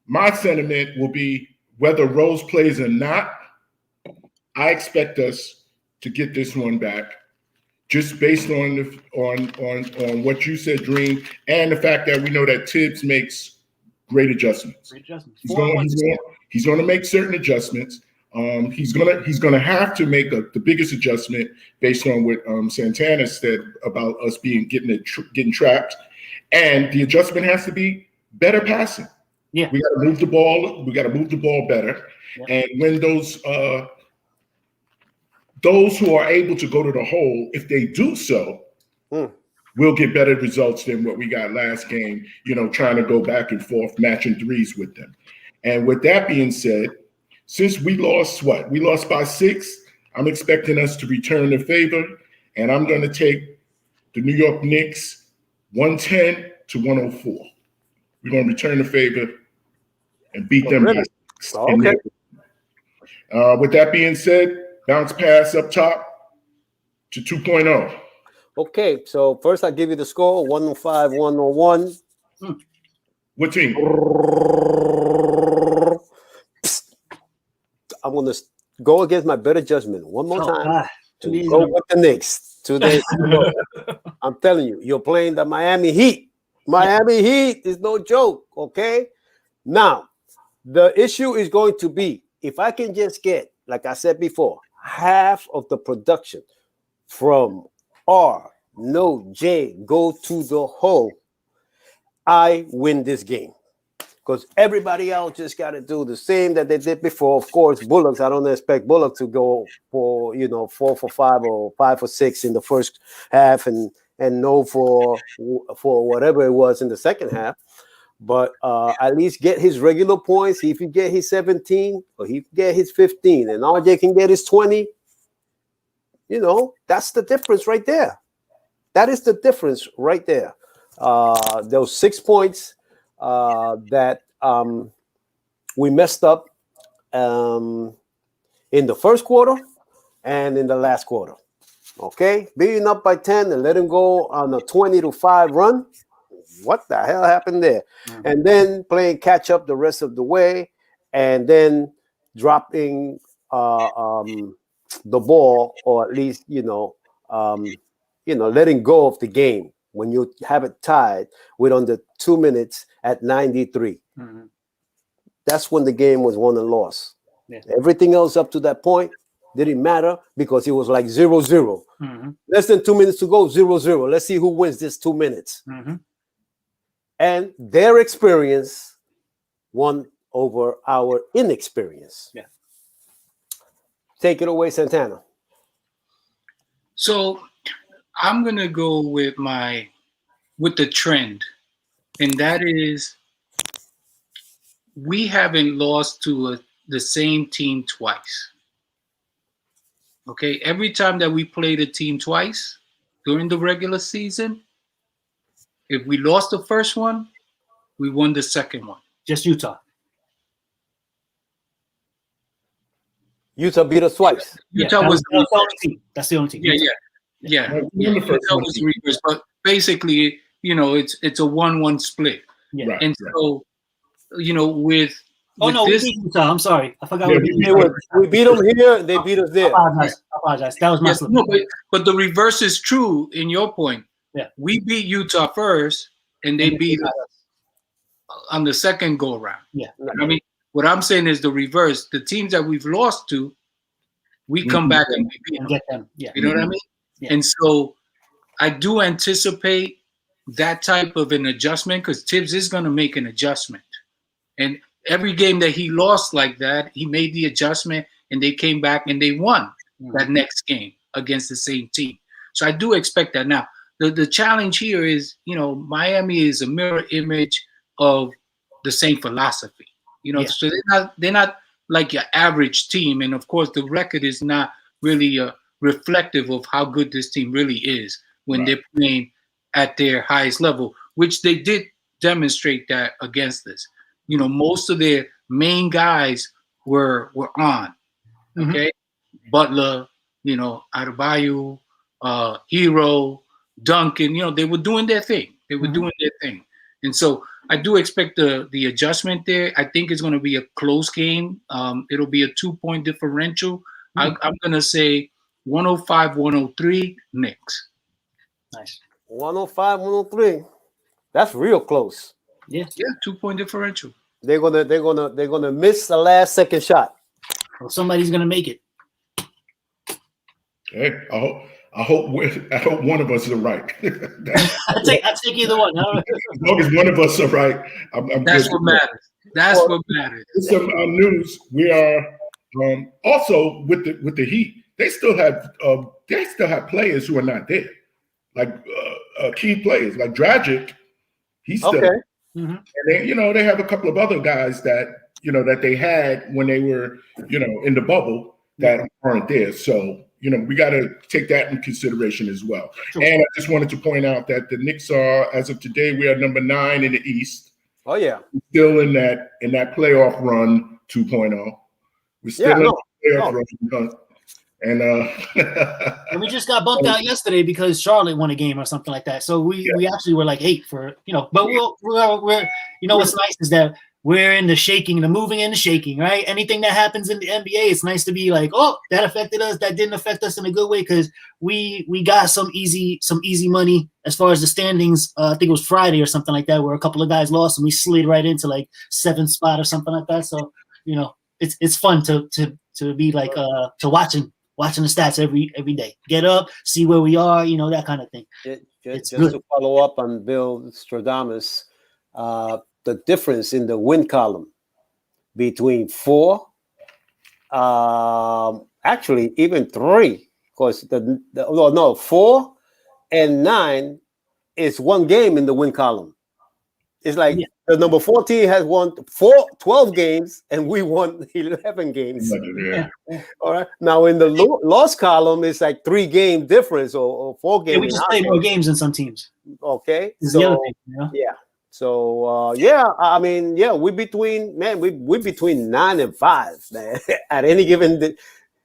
my sentiment will be whether Rose plays or not, I expect us to get this one back, just based on what you said, Dream, and the fact that we know that Tibbs makes great adjustments. He's going to make certain adjustments. He's gonna have to make the biggest adjustment based on what Santana said about us getting trapped, and the adjustment has to be better passing. Yeah, we got to move the ball. We got to move the ball better, and when those who are able to go to the hole, if they do so, we'll get better results than what we got last game. Trying to go back and forth, matching threes with them. And with that being said, since we lost by 6, I'm expecting us to return the favor, and I'm going to take the New York Knicks 110-104. We're going to return the favor and beat them. Really? Okay. With that being said, bounce pass up top to 2.0. Okay, so first I'll give you the score, 105-101. What team? I'm going to go against my better judgment one more time. God. And go with the Knicks. 2 days ago. I'm telling you, you're playing the Miami Heat. Miami Heat is no joke, okay? Now, the issue is going to be if I can just get, like I said before, half of the production from R, no J, go to the hole, I win this game. Because everybody else just got to do the same that they did before. Of course, Bullocks, I don't expect Bullock to go for 4 for 5 or 5 for 6 in the first half and no for whatever it was in the second half. But at least get his regular points. If he get his 17 or he get his 15 and RJ can get his 20, that's the difference right there. That is the difference right there. Those 6 points that we messed up in the first quarter and in the last quarter. Okay, being up by 10 and let him go on a 20-5 run. What the hell happened there? Mm-hmm. And then playing catch up the rest of the way, and then dropping the ball, or at least letting go of the game when you have it tied with under 2 minutes at 93. Mm-hmm. That's when the game was won and lost. Yeah. Everything else up to that point didn't matter because it was like 0-0. Mm-hmm. Less than 2 minutes to go, 0-0. Let's see who wins this 2 minutes. Mm-hmm. And their experience won over our inexperience. Yeah. Take it away, Santana. So I'm gonna go with the trend, and that is we haven't lost to the same team twice. Okay, every time that we played a team twice during the regular season, if we lost the first one, we won the second one. Just Utah. Utah beat us twice. Utah was the only team. That's the only team. Yeah. Utah was the reverse, but basically, it's a 1-1 split. Yeah. Right, and so, with we beat Utah. I'm sorry, I forgot. We beat them here. They beat us there. I apologize. That was my slip. No, but the reverse is true. In your point, yeah, we beat Utah first, and they beat us on the second go around. Yeah, I mean, what I'm saying is the reverse. The teams that we've lost to, we come back and we beat them. Get them. Yeah, you know what I mean. Yeah. And so, I do anticipate that type of an adjustment because Tibbs is going to make an adjustment, and every game that he lost like that, he made the adjustment, and they came back and they won that next game against the same team. So I do expect that. Now, the challenge here is, Miami is a mirror image of the same philosophy. So they're not like your average team, and of course the record is not really reflective of how good this team really is when they're playing at their highest level, which they did demonstrate that against us. Most of their main guys were on. Okay, Butler, Adebayo, Hero, Duncan. They were doing their thing. And so I do expect the adjustment there. I think it's going to be a close game. It'll be a 2-point differential. I'm going to say 105-103 Knicks. Nice. 105-103. That's real close. Yeah, 2-point differential. They're gonna miss the last second shot. Well, somebody's gonna make it. Hey, I hope one of us is right. I'll take either one. As long as one of us are right, I'm That's good. What matters. That's what matters. Some news. We are also with the Heat. They still have players who are not there, like key players like Dragic. He's still. Okay. Mm-hmm. And they have a couple of other guys that they had when they were in the bubble that aren't there. So we got to take that in consideration as well. Sure. And I just wanted to point out that the Knicks are, as of today, we are number 9 in the East. Oh yeah, we're still in that playoff run 2.0. We're still in the playoff run. And and we just got bumped out yesterday because Charlotte won a game or something like that. So we actually were like 8 for but we're what's nice is that we're in the shaking, the moving and the shaking, right? Anything that happens in the NBA, it's nice to be like, oh, that affected us. That didn't affect us in a good way because we got some easy money as far as the standings. I think it was Friday or something like that, where a couple of guys lost and we slid right into like 7th spot or something like that. So it's fun to be like to watching the stats every day. Get up, see where we are, that kind of thing. Just to follow up on Bill Stradamus, the difference in the win column between 4, actually even 3, because 4 and 9 is 1 game in the win column. It's like the number 14 has won 12 games, and we won 11 games. Yeah. All right. Now in the loss column, it's like 3 game difference or 4 games. Yeah, we just play more games than some teams. Okay. Is the other thing, Yeah. So I mean, we're between 9 and 5, man, at any given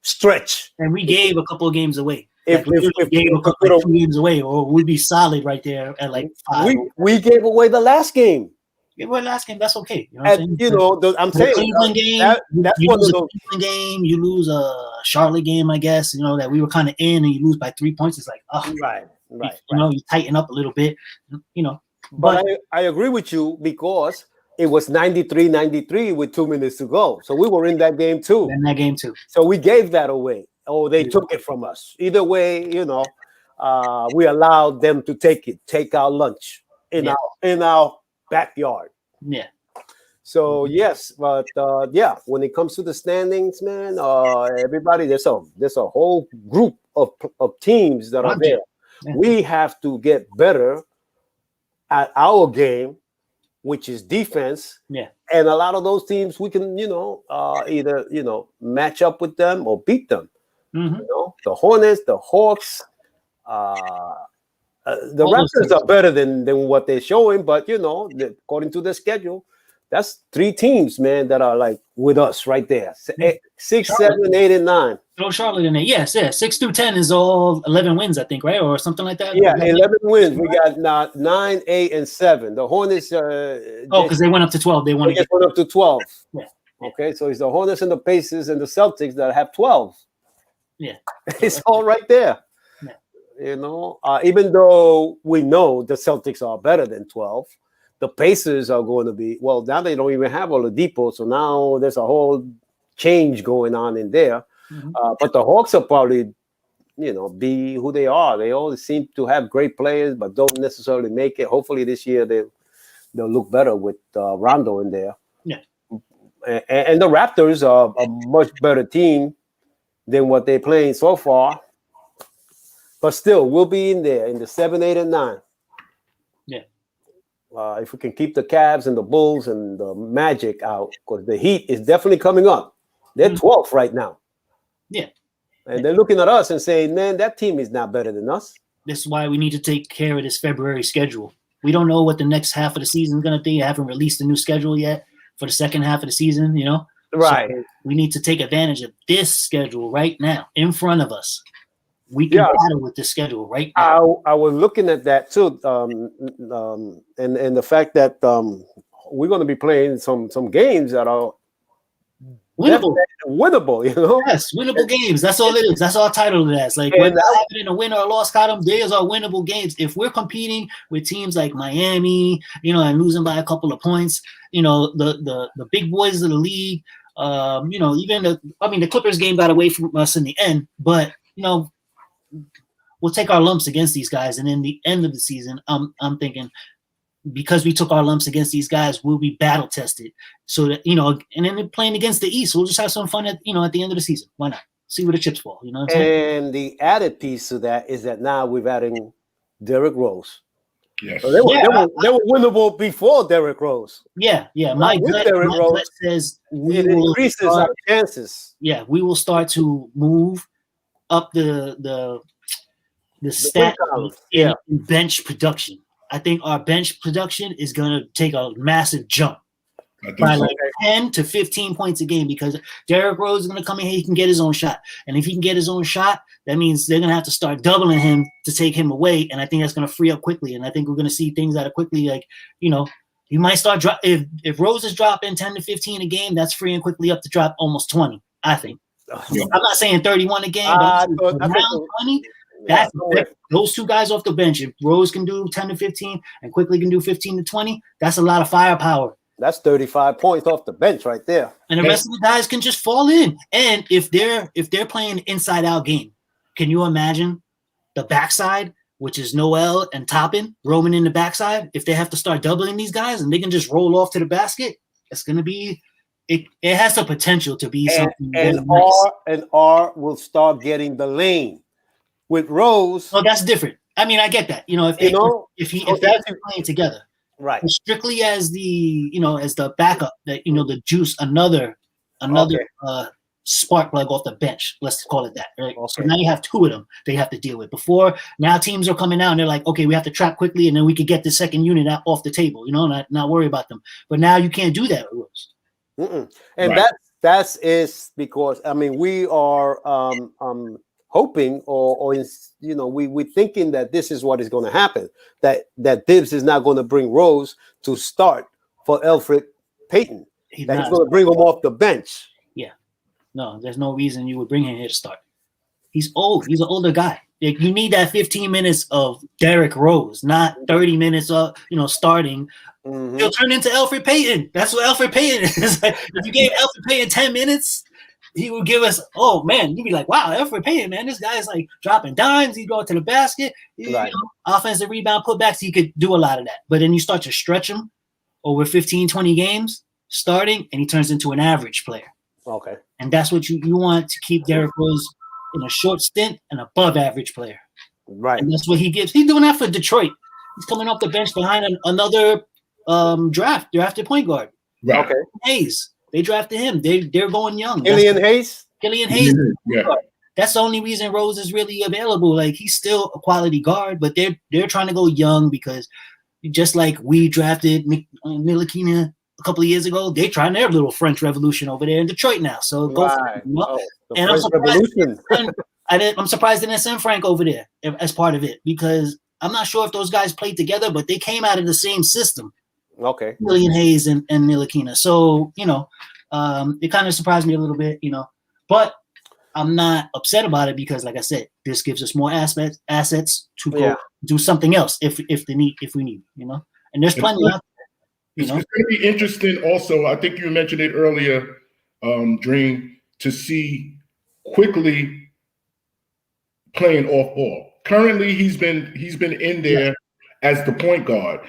stretch. And we gave a couple of games away. If we gave a couple of 2 games away, or we'd be solid right there at like 5. We gave away the last game. Give away the last game. That's okay. I'm saying Cleveland game. That's you one lose of those. Cleveland game. You lose a Charlotte game, I guess. That we were kind of in, and you lose by 3 points. It's like, right. You tighten up a little bit. But I agree with you because it was 93-93 with 2 minutes to go. So we were in that game too. So we gave that away. Oh, they took it from us. Either way, we allowed them to take our lunch in our backyard. Yeah. So yes, but when it comes to the standings, man, everybody, there's a whole group of teams that are there. Yeah. We have to get better at our game, which is defense. Yeah. And a lot of those teams we can, either match up with them or beat them. Mm-hmm. The Hornets, the Hawks, the Raptors are better than what they're showing, but according to the schedule, that's 3 teams, man, that are like with us right there. 6, 7, 8, and 9. Throw Charlotte in there. Yes. 6 through 10 is all 11 wins, I think, right? Or something like that. Yeah, 11 wins. We got 9, 8, and 7. The Hornets. Because they went up to 12. They went up to 12. Yeah. Okay, so it's the Hornets and the Pacers and the Celtics that have 12. Yeah. It's all right there. Yeah. Even though we know the Celtics are better than 12, the Pacers are going to be, now they don't even have Oladipo, so now there's a whole change going on in there. Mm-hmm. But the Hawks are probably, be who they are. They always seem to have great players, but don't necessarily make it. Hopefully this year they'll look better with Rondo in there. Yeah. And the Raptors are a much better team than what they're playing so far. But still, we'll be in there in the 7, 8, and 9. Yeah. If we can keep the Cavs and the Bulls and the Magic out, because the Heat is definitely coming up. They're 12th right now. Yeah. And they're looking at us and saying, man, that team is not better than us. This is why we need to take care of this February schedule. We don't know what the next half of the season is going to be. I haven't released a new schedule yet for the second half of the season, Right. So we need to take advantage of this schedule right now in front of us. We can battle with this schedule right now. I was looking at that too, and the fact that we're going to be playing some games that are winnable. Yes, winnable games. That's all it is. That's all I titled it as. Like when we have it in a win or a loss column, those are winnable games. If we're competing with teams like Miami, and losing by a couple of points, the big boys of the league, even the Clippers game got away from us in the end, but we'll take our lumps against these guys, and in the end of the season, I'm thinking, because we took our lumps against these guys, we'll be battle tested. So that and then they're playing against the East, we'll just have some fun at the end of the season. Why not? See where the chips fall. And the added piece to that is that now we're adding Derrick Rose. Yes. So they were winnable before Derrick Rose. Yeah. My gut says it increases our chances. Yeah, we will start to move up the stat in bench production. I think our bench production is going to take a massive jump by like 10 to 15 points a game, because Derrick Rose is going to come in here, he can get his own shot. And if he can get his own shot, that means they're going to have to start doubling him to take him away. And I think that's going to free up quickly. And I think we're going to see things that are quickly, like, He might start drop if Rose is dropping 10 to 15 a game, that's freeing quickly up to drop almost 20, I think. Yeah. I'm not saying 31 a game, I but thought- around 20. That's those two guys off the bench. If Rose can do 10 to 15 and quickly can do 15 to 20, that's a lot of firepower. That's 35 points off the bench right there. And the rest of the guys can just fall in. And if they're playing inside out game, can you imagine the backside, which is Noel and Toppin roaming in the backside? If they have to start doubling these guys and they can just roll off to the basket, it's gonna be it has the potential to be something. And R will start getting the lane. With Rose, Oh, that's different. I mean, I get that. If they're playing together, right? but strictly as the as the backup, that the juice, another spark plug off the bench. Let's call it that. Right. Okay. So now you have two of them they have to deal with. Before now, teams are coming out and they're like, okay, we have to trap quickly, and then we could get the second unit out off the table. Not worry about them. But now you can't do that with Rose. And Right. that is because we are hoping we're thinking that this is what is going to happen, that Dibs is not going to bring Rose to start for Elfrid Payton. He's going to bring him off the bench. Yeah, no, there's no reason you would bring him here to start. He's old. He's an older guy. Like, you need that 15 minutes of Derrick Rose, not 30 minutes of starting. Mm-hmm. He'll turn into Elfrid Payton. That's what Elfrid Payton is. Like, if you gave Elfrid Payton 10 minutes, he would give us, oh man, you'd be like, wow, Elfrid Payton, man, this guy's like dropping dimes. He'd go to the basket, Right. Offensive rebound putbacks. He could do a lot of that. But then you start to stretch him over 15, 20 games starting, and he turns into an average player. Okay. And that's what you want to keep Derrick Rose in a short stint, an above average player. Right. And that's what he gives. He's doing that for Detroit. He's coming off the bench behind another drafted point guard. Right. Okay. Hayes. They drafted him. They're going young. Killian Hayes. Killian Hayes. Yeah. That's the only reason Rose is really available. Like, he's still a quality guard, but they're trying to go young because just like we drafted Ntilikina a couple of years ago, they're trying their little French Revolution over there in Detroit now. So go for it, The And I'm French surprised, Revolution. I'm surprised they didn't send Frank over there as part of it, because I'm not sure if those guys played together, but they came out of the same system. Okay. Killian Hayes and Ntilikina. So, it kind of surprised me a little bit, but I'm not upset about it because, like I said, this gives us more assets to go do something else if we need, and there's plenty out there. It's going to be interesting also. I think you mentioned it earlier, Dream, to see quickly playing off ball. Currently, he's been in there as the point guard.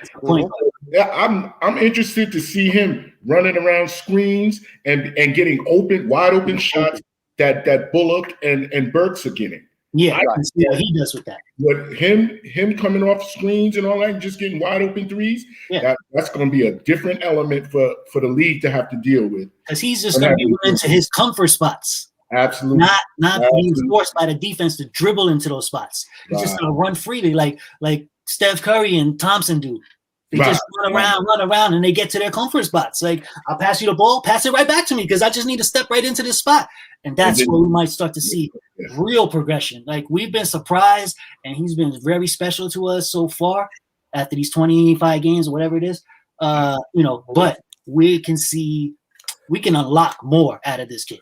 Yeah, I'm interested to see him running around screens and getting wide open shots that Bullock and Burks are getting. Yeah, I can see what he does with that. But him coming off screens and all that, and just getting wide open threes, that's going to be a different element for the league to have to deal with. Because he's just going to be running to his comfort spots. Absolutely. Not being forced by the defense to dribble into those spots. He's just going to run freely like Steph Curry and Thompson do. They just run around, and they get to their comfort spots. Like, I'll pass you the ball, pass it right back to me because I just need to step right into this spot. And that's where we might start to see real progression. Like, we've been surprised, and he's been very special to us so far after these 25 games or whatever it is. But we can unlock more out of this kid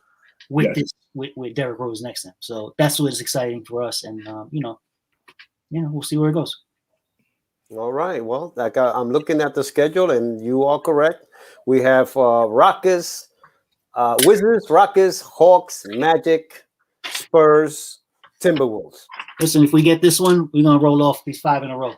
with with Derrick Rose next to him. So that's what is exciting for us. And we'll see where it goes. All right. Well, I'm looking at the schedule, and you are correct. We have Rockets, Wizards, Rockets, Hawks, Magic, Spurs, Timberwolves. Listen, if we get this one, we're gonna roll off these 5 in a row.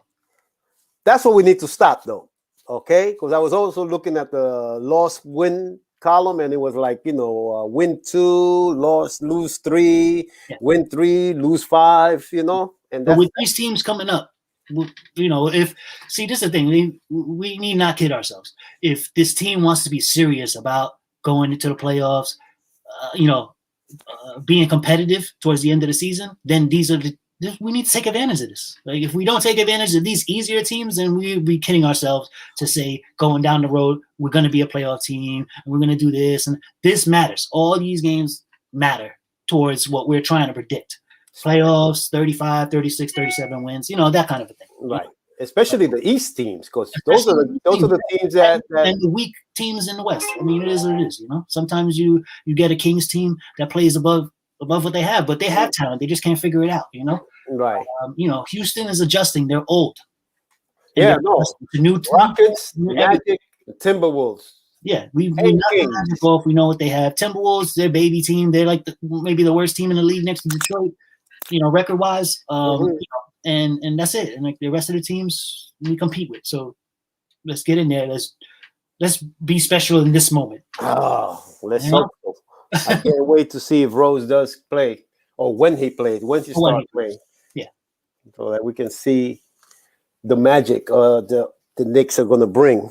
That's what we need to stop, though. Okay, because I was also looking at the loss-win column, and it was like, win 2, lose 3, win 3, lose 5. And but with these teams coming up. This is the thing. We need not kid ourselves. If this team wants to be serious about going into the playoffs, being competitive towards the end of the season, then we need to take advantage of this. Like, if we don't take advantage of these easier teams, then we'll be kidding ourselves to say going down the road, we're going to be a playoff team and we're going to do this. And this matters. All these games matter towards what we're trying to predict. Playoffs, 35, 36, 37 wins, that kind of a thing. Right. especially the East teams, because those are the teams that and the weak teams in the West. I mean, it is what it is. Sometimes you get a Kings team that plays above what they have, but they have talent. They just can't figure it out. Right. Houston is adjusting. They're old. Yeah, no. New Rockets, Magic, Timberwolves. Yeah, we know the Magic off. We know what they have. Timberwolves, their baby team. They're like maybe the worst team in the league next to Detroit. Record wise. And that's it. And like the rest of the teams we compete with. So let's get in there. Let's be special in this moment. Oh, let's hope so. I can't wait to see if Rose does play or when he starts playing. Yeah. So that we can see the magic the Knicks are going to bring.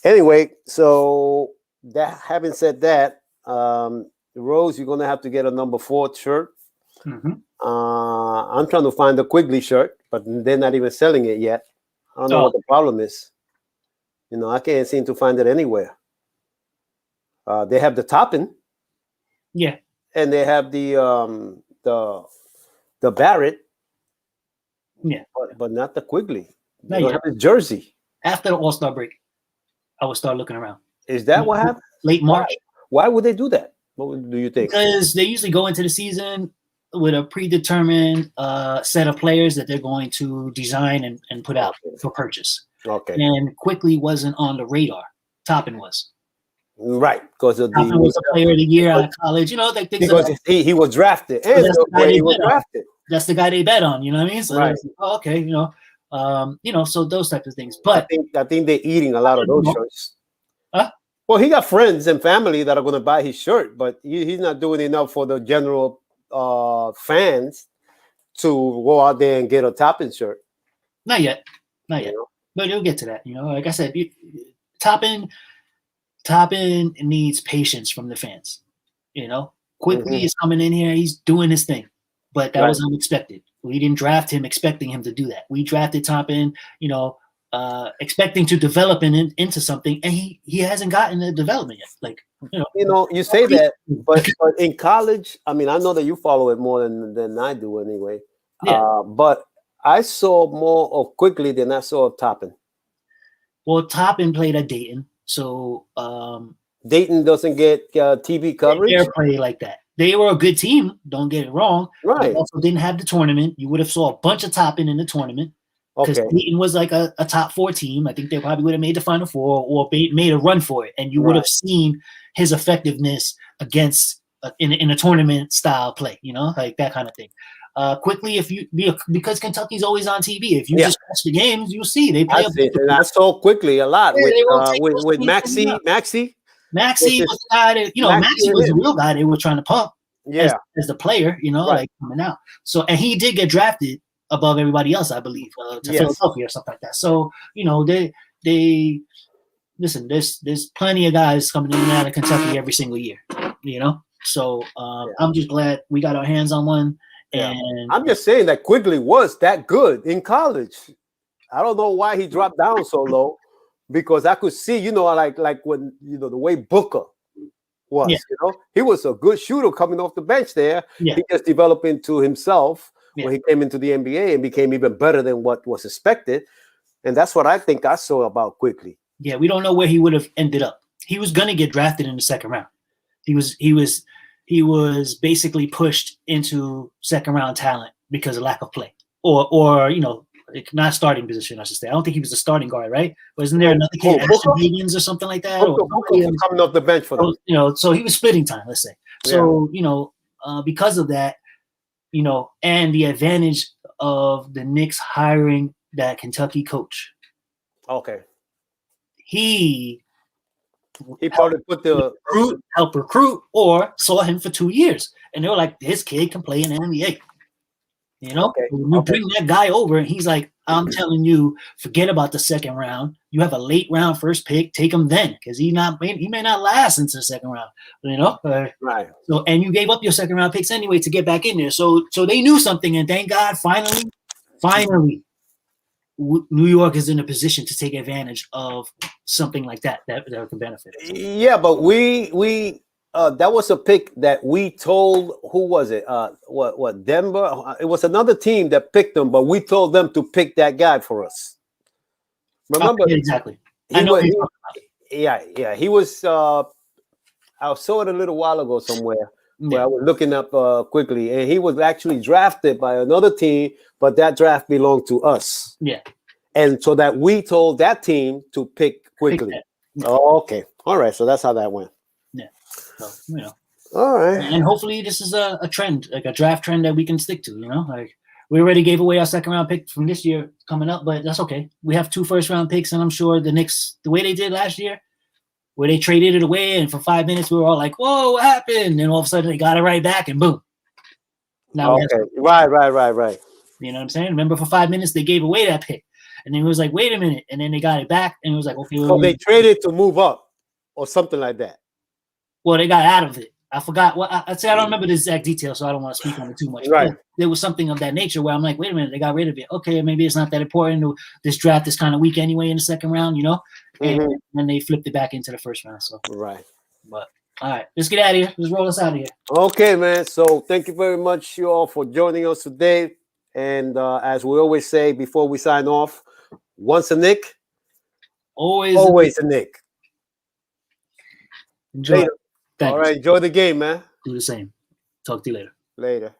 Anyway, so that having said that, Rose, you're going to have to get a number 4 shirt. Mm-hmm. I'm trying to find the Quigley shirt, but they're not even selling it yet. I don't know what the problem is. I can't seem to find it anywhere. They have the topping. Yeah. And they have the Barrett. Yeah. But not the Quigley. They Not don't yet. have the jersey. After the All-Star break, I will start looking around. Is that what happened? Late March. Why would they do that? What do you think? Because they usually go into the season with a predetermined set of players that they're going to design and put out for purchase. Okay. And Quickly wasn't on the radar. Toppin was. Right. Because of Toppin was a player of the year out of college. Like things because he was drafted. And he was drafted. That's the guy they bet on. You know what I mean? So right. Okay. So those types of things. But I think they're eating a lot of those shirts. Huh? Well, he got friends and family that are going to buy his shirt, but he's not doing enough for the general fans to go out there and get a Toppin shirt. Not yet. But you'll get to that. Like I said, Toppin needs patience from the fans. Quickly is coming in here. He's doing his thing, but that was unexpected. We didn't draft him expecting him to do that. We drafted Toppin, expecting to develop into something, and he hasn't gotten the development yet. You say that, but in college, I mean, I know that you follow it more than I do anyway. Yeah. But I saw more of Quigley than I saw of Toppin. Well, Toppin played at Dayton, so Dayton doesn't get TV coverage. They play like that. They were a good team. Don't get it wrong. Right. They also didn't have the tournament. You would have saw a bunch of Toppin in the tournament. Because Dayton was like a top 4 team. I think they probably would have made the Final Four or made a run for it, and you would have seen his effectiveness against in a tournament style play. Like that kind of thing. Quickly, because Kentucky's always on TV. If you just watch the games, you'll see they play. And I saw Quickly a lot with Maxey. Maxey was the guy that Maxey was the real guy they were trying to pump. Yeah, as the player, like coming out. So and he did get drafted above everybody else, I believe, to Philadelphia or something like that. So they listen. There's plenty of guys coming in and out of Kentucky every single year. So I'm just glad we got our hands on one. And I'm just saying that Quigley was that good in college. I don't know why he dropped down so low, because I could see, like when the way Booker was, he was a good shooter coming off the bench there. Yeah. He just developed into himself when he came into the NBA and became even better than what was expected. And that's what I think I saw about Quigley. Yeah, we don't know where he would have ended up. He was going to get drafted in the second round. He was basically pushed into second round talent because of lack of play, or not starting position, I should say. I don't think he was a starting guard, right? Wasn't there another kid, Ashton Higgins or something like that? Booker coming off the bench for them. So he was splitting time, let's say. So because of that, and the advantage of the Knicks hiring that Kentucky coach. Okay. He probably help recruit or saw him for 2 years. And they were like, this kid can play in the NBA. When you bring that guy over and he's like, I'm telling you, forget about the second round. You have a late round first pick, take him then, because he may not last into the second round. Right. So and you gave up your second round picks anyway to get back in there. So they knew something, and thank God, finally, New York is in a position to take advantage of something like that can benefit us. Yeah, but we that was a pick that we told. Who was it? What Denver? It was another team that picked them, but we told them to pick that guy for us. Remember? Yeah, exactly. He was, yeah. He was. I saw it a little while ago somewhere where I was looking up quickly, and he was actually drafted by another team, but that draft belonged to us. Yeah. And so that we told that team to pick quickly. Oh, okay. All right. So that's how that went. Yeah. So, All right. And hopefully this is a trend, like a draft trend that we can stick to, like we already gave away our second round pick from this year coming up, but that's okay. We have 2 first round picks, and I'm sure the Knicks, the way they did last year, where they traded it away, and for 5 minutes we were all like, whoa, what happened? And all of a sudden they got it right back, and boom. Now okay. Right. You know what I'm saying? Remember, for 5 minutes they gave away that pick. And then it was like, wait a minute. And then they got it back, and it was like, okay. So they traded to move up or something like that. Well, they got out of it. I forgot what I'd say. I don't remember the exact details, so I don't want to speak on it too much. Right. But there was something of that nature where I'm like, wait a minute, they got rid of it. Okay, maybe it's not that important. This draft is kind of weak anyway in the second round, and then they flipped it back into the first round. So right. But all right, let's get out of here. Let's roll us out of here. Okay, man. So thank you very much, you all, for joining us today. And as we always say before we sign off, once a Knick, always a Knick. Enjoy. All right, enjoy the game, man. Do the same. Talk to you later. Later.